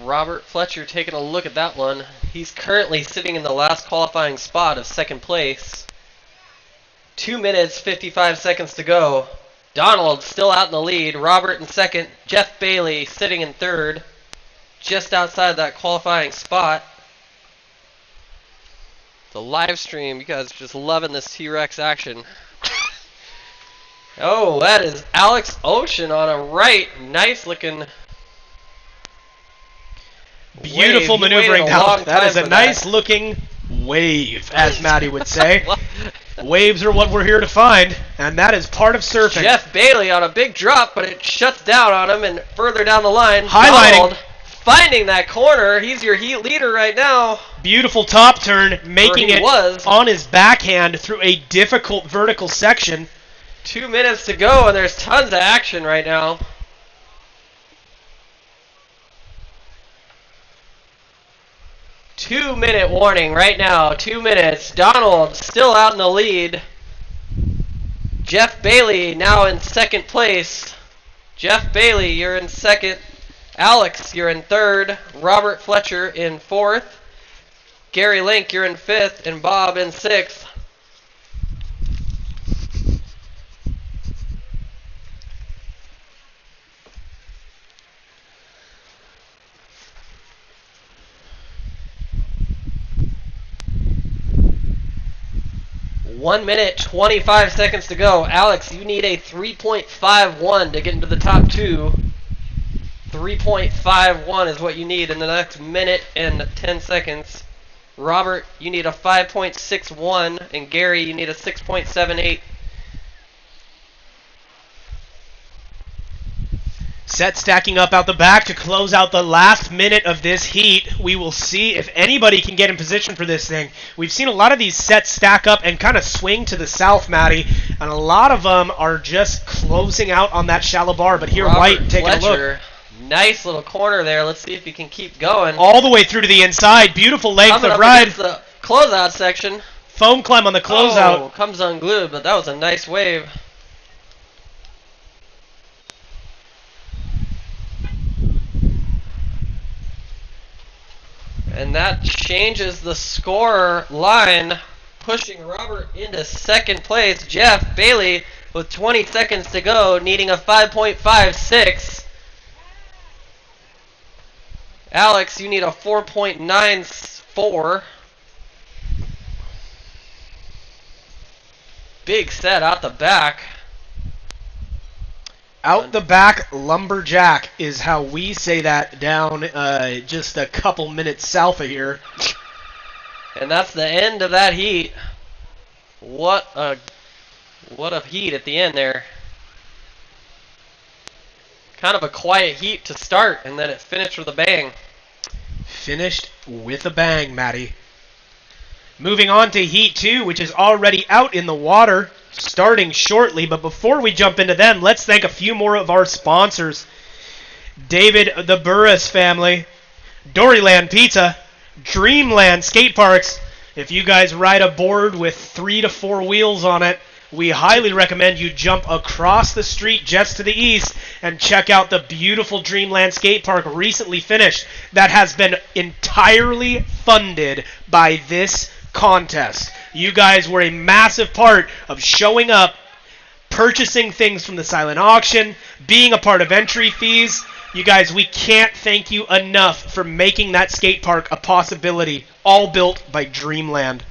Robert Fletcher taking a look at that one. He's currently sitting in the last qualifying spot of second place. 2 minutes, 55 seconds to go. Donald still out in the lead. Robert in second. Jeff Bailey sitting in third, just outside that qualifying spot. the live stream. You guys are just loving this T-Rex action. Oh, that is Alex Ocean on a right. Nice looking. Beautiful wave. maneuvering down. That is a nice that. looking wave, as Maddie would say. Waves are what we're here to find, and that is part of surfing. Jeff Bailey on a big drop, but it shuts down on him, and further down the line, highlighting. Donald finding that corner. He's your heat leader right now. Beautiful top turn, making it on his backhand through a difficult vertical section. 2 minutes to go, and there's tons of action right now. Two-minute warning right now. 2 minutes. Donald still out in the lead. Jeff Bailey now in second place. Jeff Bailey, you're in second. Alex, you're in third. Robert Fletcher in fourth. Gary Link, you're in fifth. And Bob in sixth. One minute, 25 seconds to go. Alex, you need a 3.51 to get into the top two. 3.51 is what you need in the next minute and 10 seconds. Robert, you need a 5.61, and Gary, you need a 6.78. Set stacking up out the back to close out the last minute of this heat. We will see if anybody can get in position for this thing. We've seen a lot of these sets stack up and kind of swing to the south, Matty, and a lot of them are just closing out on that shallow bar. But here, Robert White, taking a Fletcher, look. nice little corner there. Let's see if he can keep going. All the way through to the inside. Beautiful length Coming of up ride. against the closeout section. Foam climb on the closeout. Oh, comes unglued, but that was a nice wave. And that changes the score line, pushing Robert into second place. Jeff Bailey with 20 seconds to go, needing a 5.56. Alex, you need a 4.94. Big set out the back. Out the back lumberjack is how we say that down just a couple minutes south of here. And that's the end of that heat. What a heat at the end there. Kind of a quiet heat to start, and then it finished with a bang. Finished with a bang, Matty. Moving on to Heat 2, which is already out in the water, starting shortly. But before we jump into them, let's thank a few more of our sponsors. David the Burris family, Doryland Pizza, Dreamland Skate Parks. If you guys ride a board with 3 to 4 wheels on it, we highly recommend you jump across the street just to the east and check out the beautiful Dreamland Skate Park recently finished that has been entirely funded by this contest. You guys were a massive part of showing up, purchasing things from the silent auction, being a part of entry fees. You guys, we can't thank you enough for making that skate park a possibility, all built by Dreamland.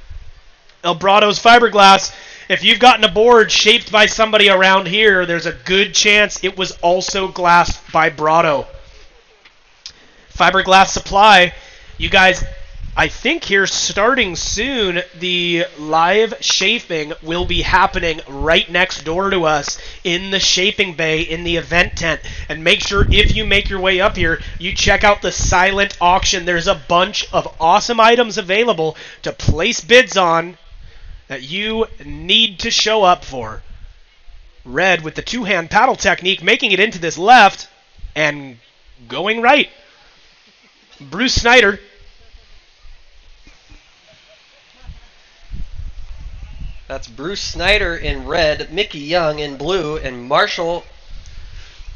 El Brado's Fiberglass. If you've gotten a board shaped by somebody around here, there's a good chance it was also glassed by Brado. Fiberglass Supply. You guys, I think here starting soon, the live shaping will be happening right next door to us in the shaping bay in the event tent. And make sure if you make your way up here, you check out the silent auction. There's a bunch of awesome items available to place bids on that you need to show up for. Red with the two-hand paddle technique, making it into this left and going right. Bruce Snyder. That's Bruce Snyder in red, Mickey Young in blue, and Marshall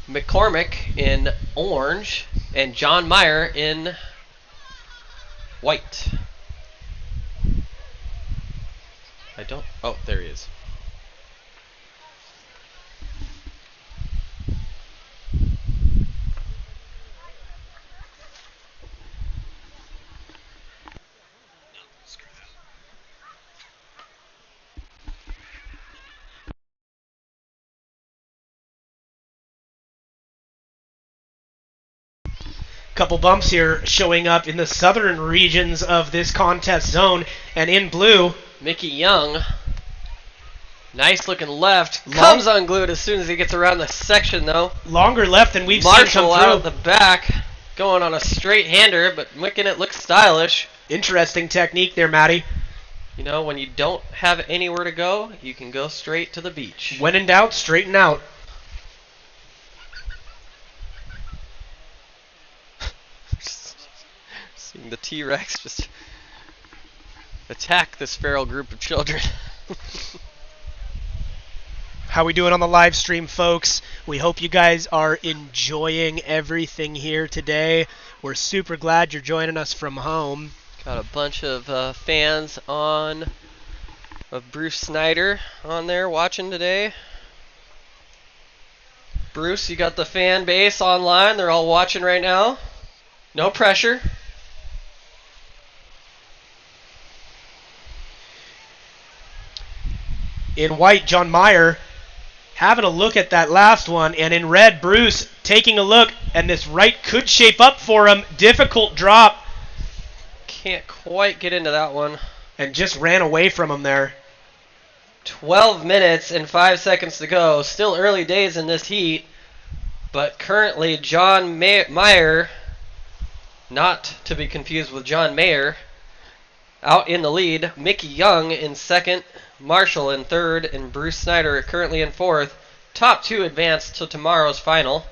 McCormick in orange, and John Meyer in white. Oh, there he is. Couple bumps here showing up in the southern regions of this contest zone. And in blue, Mickey Young. Nice looking left. Comes unglued as soon as he gets around the section, though. Longer left than we've seen Marshall come out through. the back. Going on a straight hander, but making it look stylish. Interesting technique there, Matty. You know, when you don't have anywhere to go, you can go straight to the beach. When in doubt, straighten out. Seeing the T-Rex just attack this feral group of children. How we doing on the live stream, folks? We hope you guys are enjoying everything here today. We're super glad you're joining us from home. Got a bunch of fans of Bruce Snyder on there watching today. Bruce, you got the fan base online. They're all watching right now. No pressure. In white, John Meyer having a look at that last one, and in red, Bruce taking a look, and this right could shape up for him. Difficult drop. Can't quite get into that one. And just ran away from him there. 12 minutes and 5 seconds to go. Still early days in this heat, but currently John Meyer, not to be confused with John Mayer, out in the lead. Mickey Young in second. Marshall in third, and Bruce Snyder currently in fourth. Top two advance to tomorrow's final.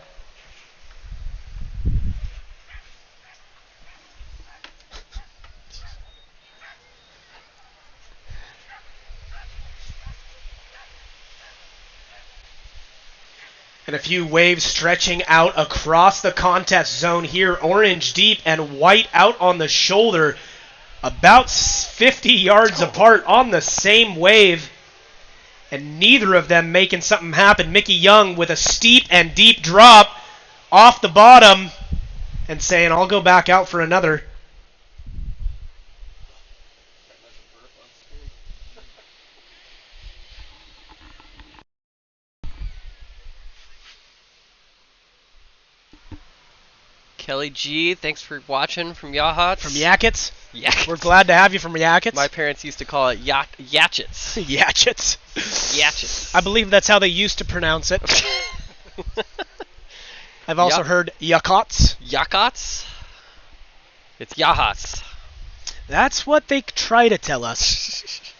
And a few waves stretching out across the contest zone here. Orange deep and white out on the shoulder. About 50 yards apart on the same wave. And neither of them making something happen. Mickey Young with a steep and deep drop off the bottom and saying, I'll go back out for another. Kelly G, thanks for watching from Yahats. From Yakets. Yakets. We're glad to have you from Yakets. My parents used to call it Yatchets. Yatchets. Yatchets. I believe that's how they used to pronounce it. I've also heard Yakots. Yakots? It's Yahats. That's what they try to tell us.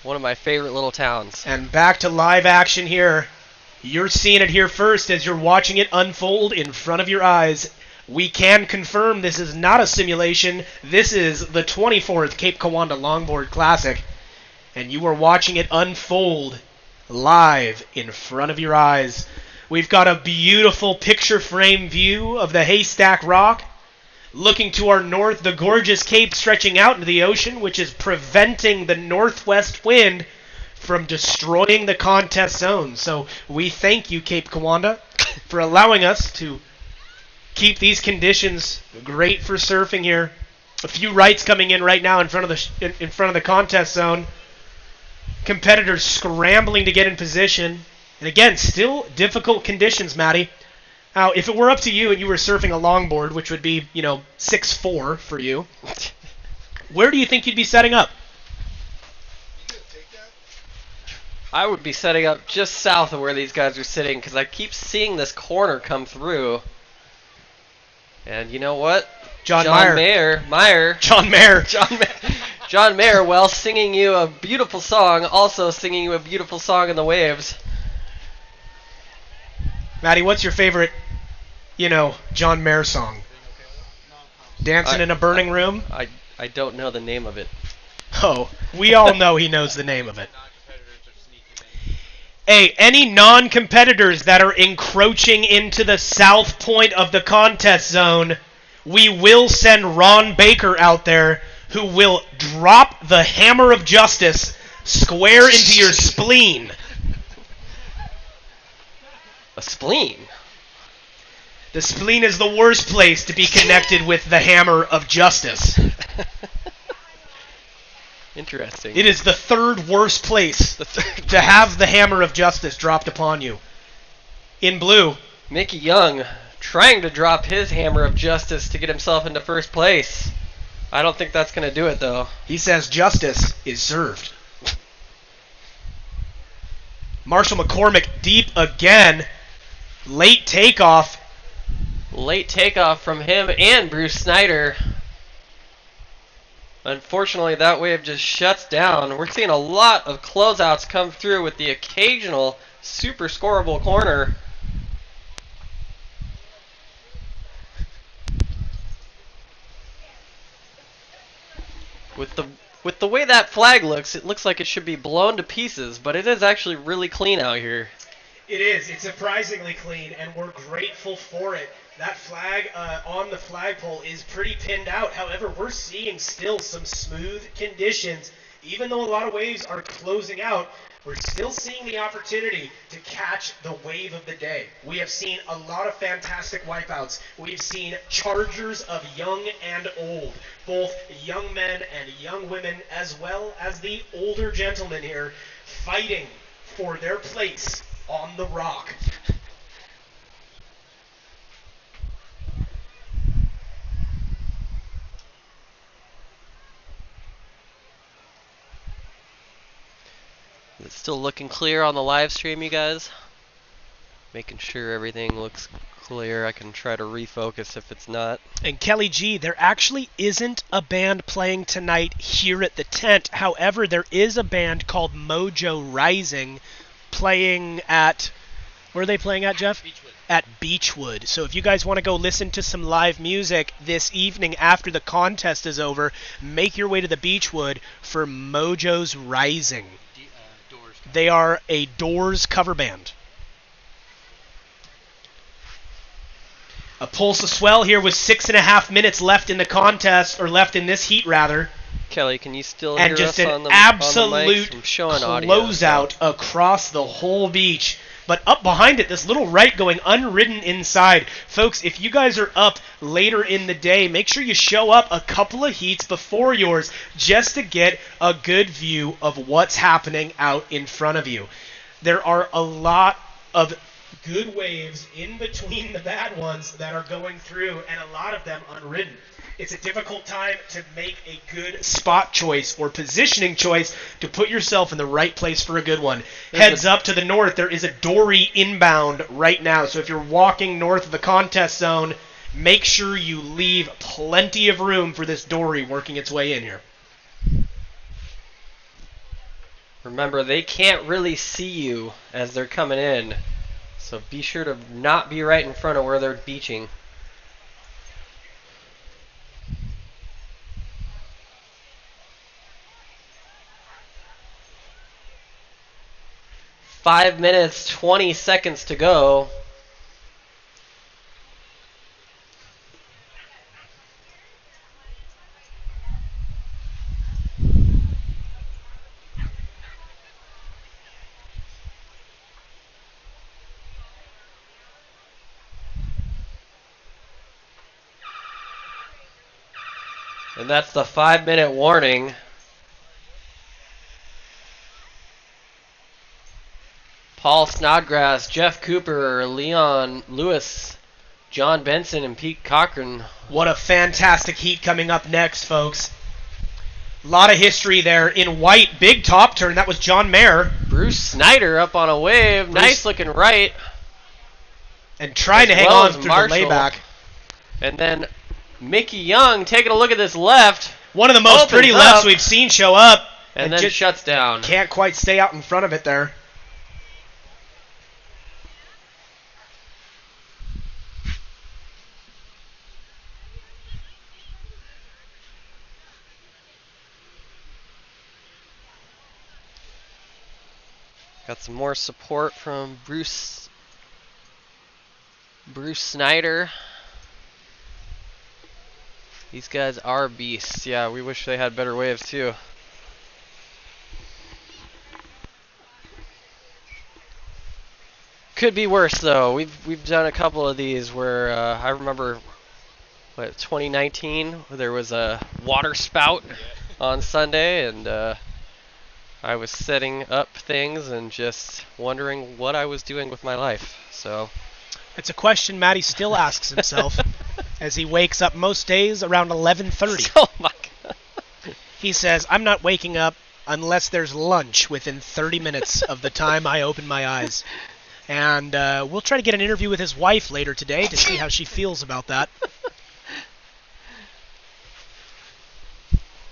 One of my favorite little towns. And back to live action here. You're seeing it here first as you're watching it unfold in front of your eyes. We can confirm this is not a simulation. This is the 24th Cape Kiwanda Longboard Classic. And you are watching it unfold live in front of your eyes. We've got a beautiful picture frame view of the Haystack Rock. Looking to our north, the gorgeous cape stretching out into the ocean, which is preventing the northwest wind from destroying the contest zone. So we thank you, Cape Kiwanda, for allowing us to keep these conditions great for surfing here. A few rights coming in right now in front of the contest zone. Competitors scrambling to get in position. And again, still difficult conditions, Matty. Now, if it were up to you and you were surfing a longboard, which would be, 6'4" for you, where do you think you'd be setting up? I would be setting up just south of where these guys are sitting because I keep seeing this corner come through. And you know what? John Mayer. John Mayer, well, singing you a beautiful song, also singing you a beautiful song in the waves. Matty, what's your favorite, John Mayer song? Dancing in a Burning Room? I don't know the name of it. Oh, we all know he knows the name of it. Hey, any non-competitors that are encroaching into the south point of the contest zone, we will send Ron Baker out there who will drop the hammer of justice square into your spleen. A spleen? The spleen is the worst place to be connected with the hammer of justice. Interesting. It is the third worst place to have the hammer of justice dropped upon you. In blue, Mickey Young trying to drop his hammer of justice to get himself into first place. I don't think that's going to do it, though. He says justice is served. Marshall McCormick deep again. Late takeoff. Late takeoff from him and Bruce Snyder. Unfortunately, that wave just shuts down. We're seeing a lot of closeouts come through with the occasional super scoreable corner. With the way that flag looks, it looks like it should be blown to pieces, but it is actually really clean out here. It is. It's surprisingly clean, and we're grateful for it. That flag on the flagpole is pretty pinned out. However, we're seeing still some smooth conditions. Even though a lot of waves are closing out, we're still seeing the opportunity to catch the wave of the day. We have seen a lot of fantastic wipeouts. We've seen chargers of young and old, both young men and young women, as well as the older gentlemen here, fighting for their place on the rock. It's still looking clear on the live stream, you guys. Making sure everything looks clear. I can try to refocus if it's not. And Kelly G, there actually isn't a band playing tonight here at the tent. However, there is a band called Mojo Rising playing at... Where are they playing at, Jeff? Beechwood. At Beechwood. So if you guys want to go listen to some live music this evening after the contest is over, make your way to the Beechwood for Mojo's Rising. Doors. They are a Doors cover band. A pulse of swell here with 6.5 minutes left in the contest, or left in this heat rather. Kelly, can you still And hear just us an on the absolute I'm showing audio, closeout across the whole beach. But up behind it, this little right going unridden inside. Folks, if you guys are up later in the day, make sure you show up a couple of heats before yours just to get a good view of what's happening out in front of you. There are a lot of Good waves in between the bad ones that are going through, and a lot of them unridden. It's a difficult time to make a good spot choice or positioning choice to put yourself in the right place for a good one. Heads up to the north, there is a dory inbound right now. So if you're walking north of the contest zone, make sure you leave plenty of room for this dory working its way in here. Remember, they can't really see you as they're coming in. So be sure to not be right in front of where they're beaching. Five minutes, 20 seconds to go. And that's the 5-minute warning. Paul Snodgrass, Jeff Cooper, Leon Lewis, John Benson, and Pete Cochran. What a fantastic heat coming up next, folks. A lot of history there. In white, big top turn. That was John Mayer. Bruce Snyder up on a wave. Nice looking right. And trying to hang on through the layback. And then Mickey Young taking a look at this left. One of the most pretty lefts we've seen show up. And then just shuts down. Can't quite stay out in front of it there. Got some more support from Bruce Snyder. These guys are beasts. Yeah, we wish they had better waves too. Could be worse though. We've done a couple of these where I remember 2019 where there was a water spout on Sunday, and I was setting up things and just wondering what I was doing with my life. So It's a question Matty still asks himself as he wakes up most days around 11:30. Oh my god. He says, I'm not waking up unless there's lunch within 30 minutes of the time I open my eyes. And we'll try to get an interview with his wife later today to see how she feels about that.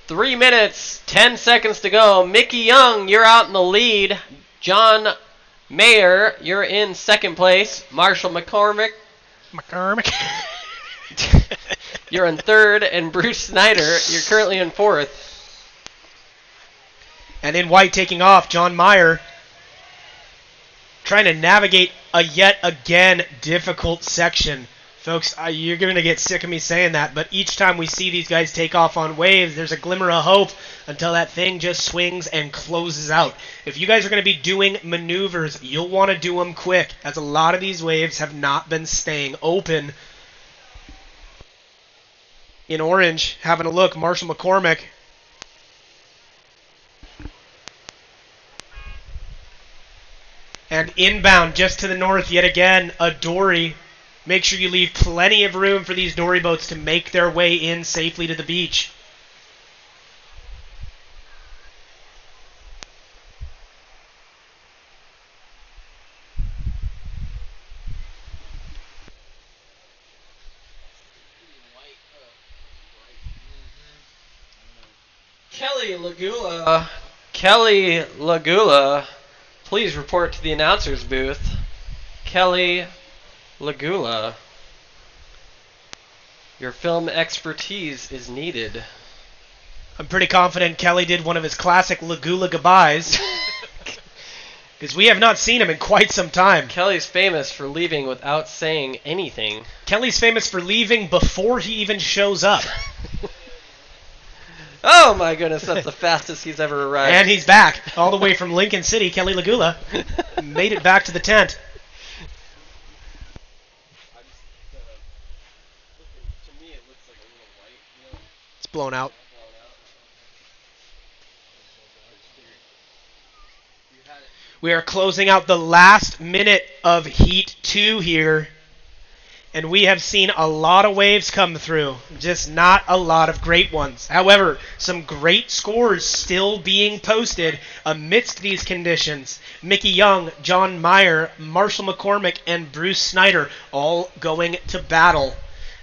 3 minutes, 10 seconds to go. Mickey Young, you're out in the lead. John Mayer, you're in second place. Marshall McCormick, you're in third. And Bruce Snyder, you're currently in fourth. And in white taking off, John Mayer trying to navigate a yet again difficult section. Folks, you're going to get sick of me saying that, but each time we see these guys take off on waves, there's a glimmer of hope until that thing just swings and closes out. If you guys are going to be doing maneuvers, you'll want to do them quick, as a lot of these waves have not been staying open. In orange, having a look, Marshall McCormick. And inbound just to the north yet again, a dory. Make sure you leave plenty of room for these dory boats to make their way in safely to the beach. Kelly Lagula, please report to the announcer's booth. Kelly Lagula, your film expertise is needed. I'm pretty confident Kelly did one of his classic Lagula goodbyes, because we have not seen him in quite some time. Kelly's famous for leaving without saying anything. Kelly's famous for leaving before he even shows up. Oh my goodness, that's the fastest he's ever arrived. And he's back, all the way from Lincoln City. Kelly Lagula made it back to the tent. It's blown out. We are closing out the last minute of Heat 2 here. And we have seen a lot of waves come through, just not a lot of great ones. However, some great scores still being posted amidst these conditions. Mickey Young, John Mayer, Marshall McCormick, and Bruce Snyder all going to battle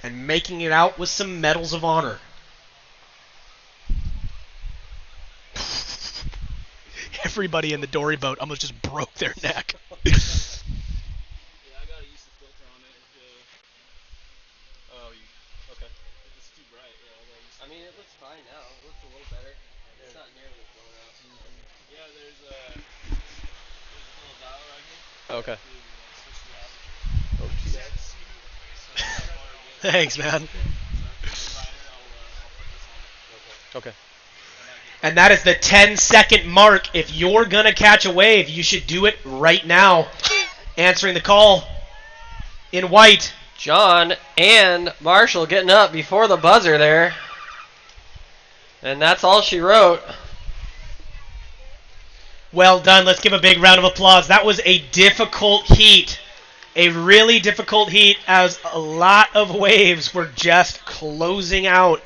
and making it out with some medals of honor. Everybody in the dory boat almost just broke their neck. Okay. Thanks, man. Okay. And that is the 10-second mark. If you're going to catch a wave, you should do it right now. Answering the call in white. John and Marshall getting up before the buzzer there. And that's all she wrote. Well done. Let's give a big round of applause. That was a difficult heat. A really difficult heat, as a lot of waves were just closing out.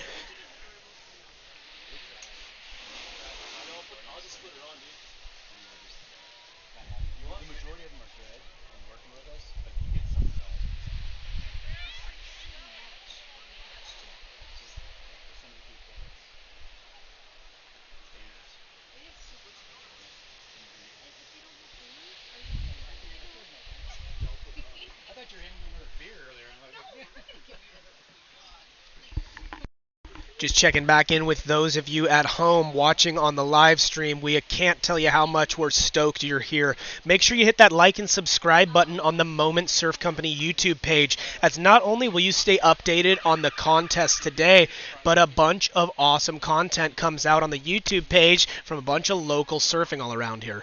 Just checking back in with those of you at home watching on the live stream. We can't tell you how much we're stoked you're here. Make sure you hit that like and subscribe button on the Moment Surf Company YouTube page, as not only will you stay updated on the contest today, but a bunch of awesome content comes out on the YouTube page from a bunch of local surfing all around here.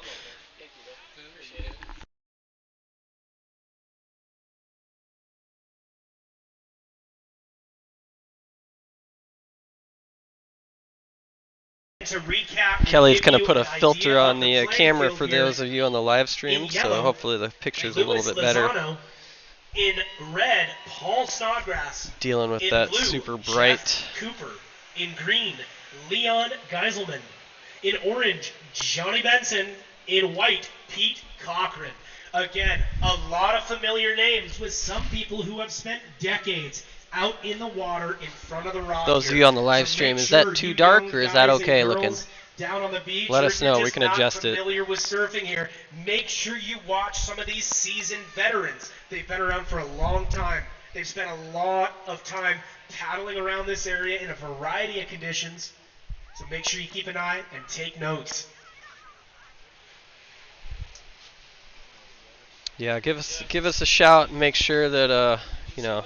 To recap, Kelly's going to put a filter on the camera for those of you on the live stream, so hopefully the picture's a little bit better. In red, Paul Snodgrass. Dealing with In that blue, super bright. Jeff Cooper. In green, Leon Geiselman. In orange, Johnny Benson. In white, Pete Cochran. Again, a lot of familiar names with some people who have spent decades out in the water in front of the rock. Those of here. you on the live So stream, make is that sure too you dark young or is that guys and okay girls looking? Down on the beach, Let or us if you're know. We just can not adjust it. familiar with surfing here, make sure you watch some of these seasoned veterans. They've been around for a long time. They've spent a lot of time paddling around this area in a variety of conditions. So make sure you keep an eye and take notes. Yeah, give us a shout and make sure that you know.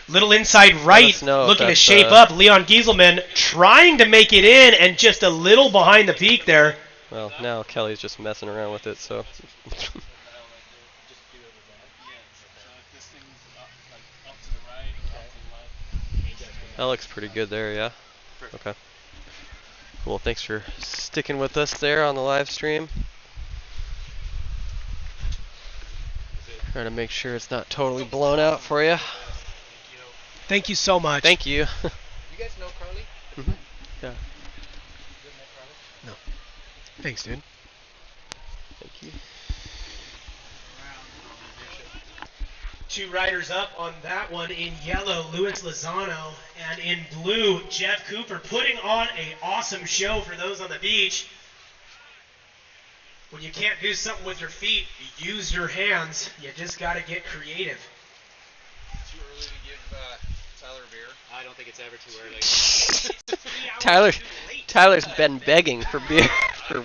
Little inside right, us know if looking to that's, shape up. Leon Gieselman trying to make it in and just a little behind the peak there. Well, now Kelly's just messing around with it, so. That looks pretty good there, yeah? Okay. Cool, thanks for sticking with us there on the live stream. Trying to make sure it's not totally blown out for you. Thank you so much. Thank you. You guys know Carly? Mhm. Yeah. You guys know Carly? No. Thanks, dude. Thank you. Two riders up on that one. In yellow, Luis Lozano, and in blue, Jeff Cooper, putting on an awesome show for those on the beach. When you can't do something with your feet, use your hands. You just got to get creative. Too early to give Tyler a beer? I don't think it's ever too early. Tyler's been begging for beer. for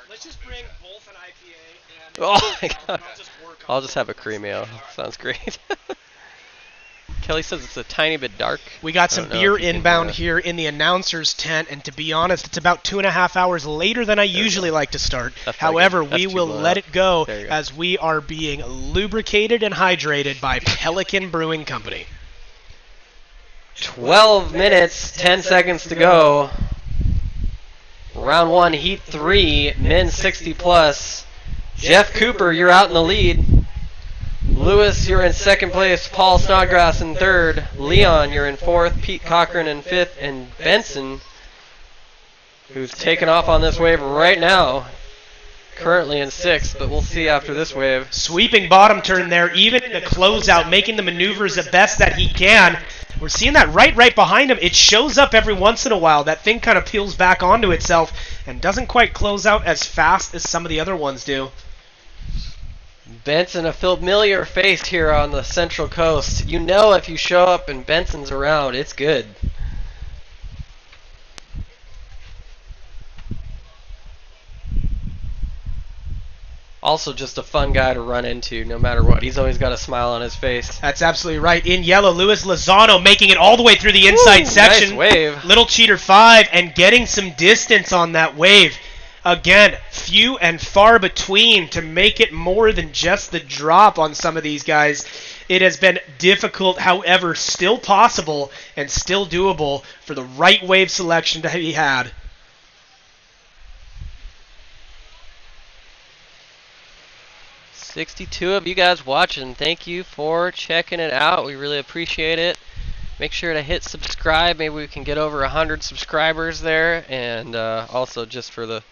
Let's just bring both an IPA and Oh my god. I'll just work on I'll just have a cream ale. Sounds great. Kelly says it's a tiny bit dark. We got I some don't know beer if you can, inbound here in the announcer's tent, and to be honest, it's about 2.5 hours later than I usually like to start. That's not However, good. That's we too will blown let out. it go There you go. as we are being lubricated and hydrated by Pelican Brewing Company. 12 minutes, 10 seconds to go. Round 1, Heat 3, men's 60 plus. Jeff Cooper, you're out in the lead. Lewis, you're in second place. Paul Snodgrass in third. Leon, you're in fourth. Pete Cochran in fifth. And Benson, who's taken off on this wave right now, currently in sixth, but we'll see after this wave. Sweeping bottom turn there, even in the closeout, making the maneuvers the best that he can. We're seeing that right behind him. It shows up every once in a while. That thing kind of peels back onto itself and doesn't quite close out as fast as some of the other ones do. Benson, a familiar face here on the Central Coast. You know if you show up and Benson's around, it's good. Also just a fun guy to run into no matter what. He's always got a smile on his face. That's absolutely right. In yellow, Luis Lozano making it all the way through the inside section. Nice wave. Little Cheater 5 and getting some distance on that wave. Again, few and far between to make it more than just the drop on some of these guys. It has been difficult, however, still possible and still doable for the right wave selection to be had. 62 of you guys watching. Thank you for checking it out. We really appreciate it. Make sure to hit subscribe. Maybe we can get over 100 subscribers there. And also just for the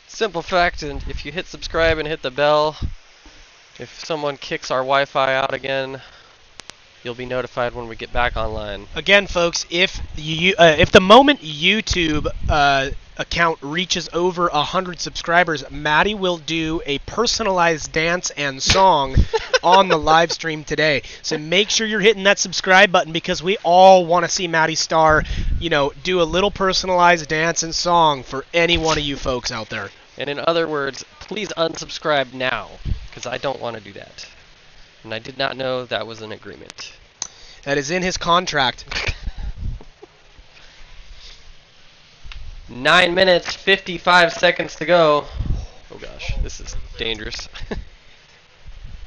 simple fact, and if you hit subscribe and hit the bell, if someone kicks our Wi-Fi out again, you'll be notified when we get back online. Again, folks, if the moment YouTube account reaches over 100 subscribers, Maddie will do a personalized dance and song on the live stream today. So make sure you're hitting that subscribe button because we all want to see Maddie Starr, do a little personalized dance and song for any one of you folks out there. And in other words, please unsubscribe now, because I don't want to do that. And I did not know that was an agreement. That is in his contract. 9 minutes, 55 seconds to go. Oh gosh, this is dangerous.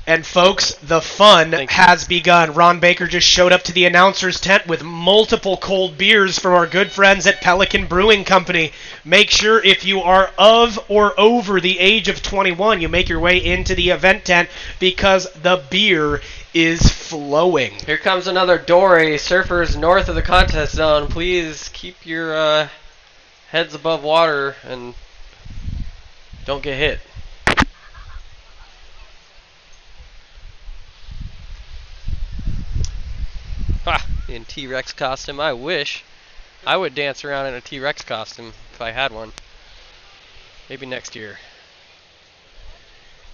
And folks, the fun Thank you. has begun. Ron Baker just showed up to the announcer's tent with multiple cold beers from our good friends at Pelican Brewing Company. Make sure if you are of or over the age of 21, you make your way into the event tent because the beer is flowing. Here comes another dory. Surfers north of the contest zone, please keep your heads above water and don't get hit. Ha! In T-Rex costume. I wish. I would dance around in a T-Rex costume if I had one. Maybe next year.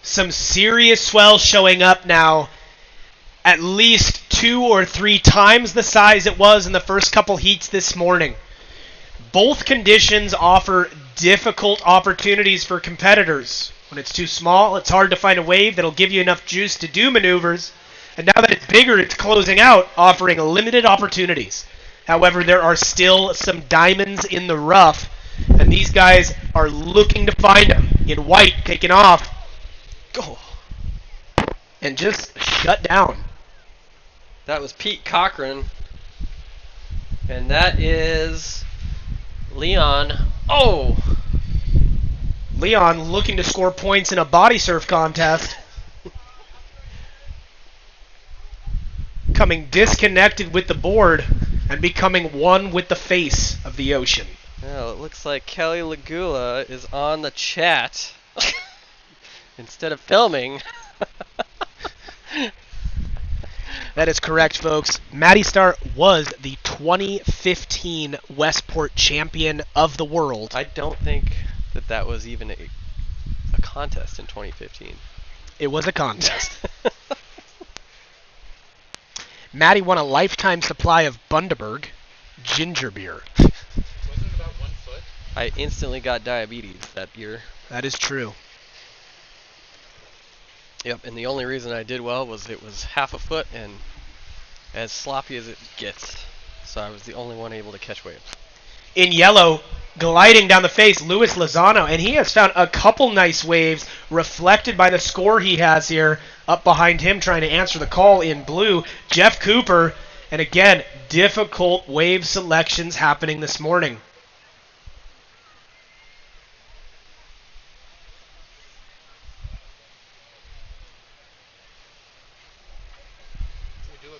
Some serious swell showing up now. At least 2 or 3 times the size it was in the first couple heats this morning. Both conditions offer difficult opportunities for competitors. When it's too small, it's hard to find a wave that'll give you enough juice to do maneuvers. And now that it's bigger, it's closing out, offering limited opportunities. However, there are still some diamonds in the rough, and these guys are looking to find them. In white, taking off. Oh. And just shut down. That was Pete Cochran. And that is Leon. Oh! Leon looking to score points in a body surf contest. Coming disconnected with the board and becoming one with the face of the ocean. Well, it looks like Kelly Lagula is on the chat instead of filming. That is correct, folks. Maddie Starr was the 2015 Westport champion of the world. I don't think that was even a contest in 2015. It was a contest. Maddie won a lifetime supply of Bundaberg ginger beer. Wasn't it about 1 foot? I instantly got diabetes that year. That is true. Yep, and the only reason I did well was it was half a foot and as sloppy as it gets. So I was the only one able to catch waves. In yellow, gliding down the face, Luis Lozano, and he has found a couple nice waves reflected by the score he has here. Up behind him trying to answer the call in blue, Jeff Cooper. And again, difficult wave selections happening this morning. We do a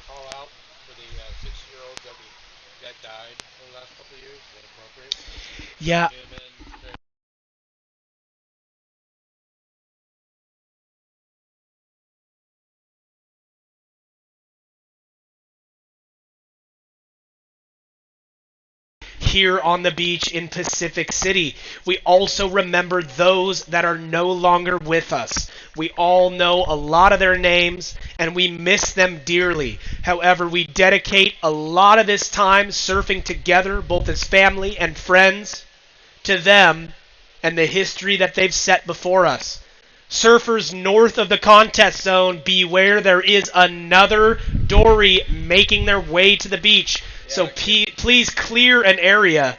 call out for the 6-year-olds that died in the last couple of years. Is that appropriate? Yeah. Newman, Here on the beach in Pacific City. We also remember those that are no longer with us. We all know a lot of their names, and we miss them dearly. However, we dedicate a lot of this time surfing together, both as family and friends, to them and the history that they've set before us. Surfers north of the contest zone, beware, there is another dory making their way to the beach. So please clear an area.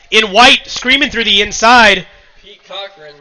In white, screaming through the inside. Pete Cochran.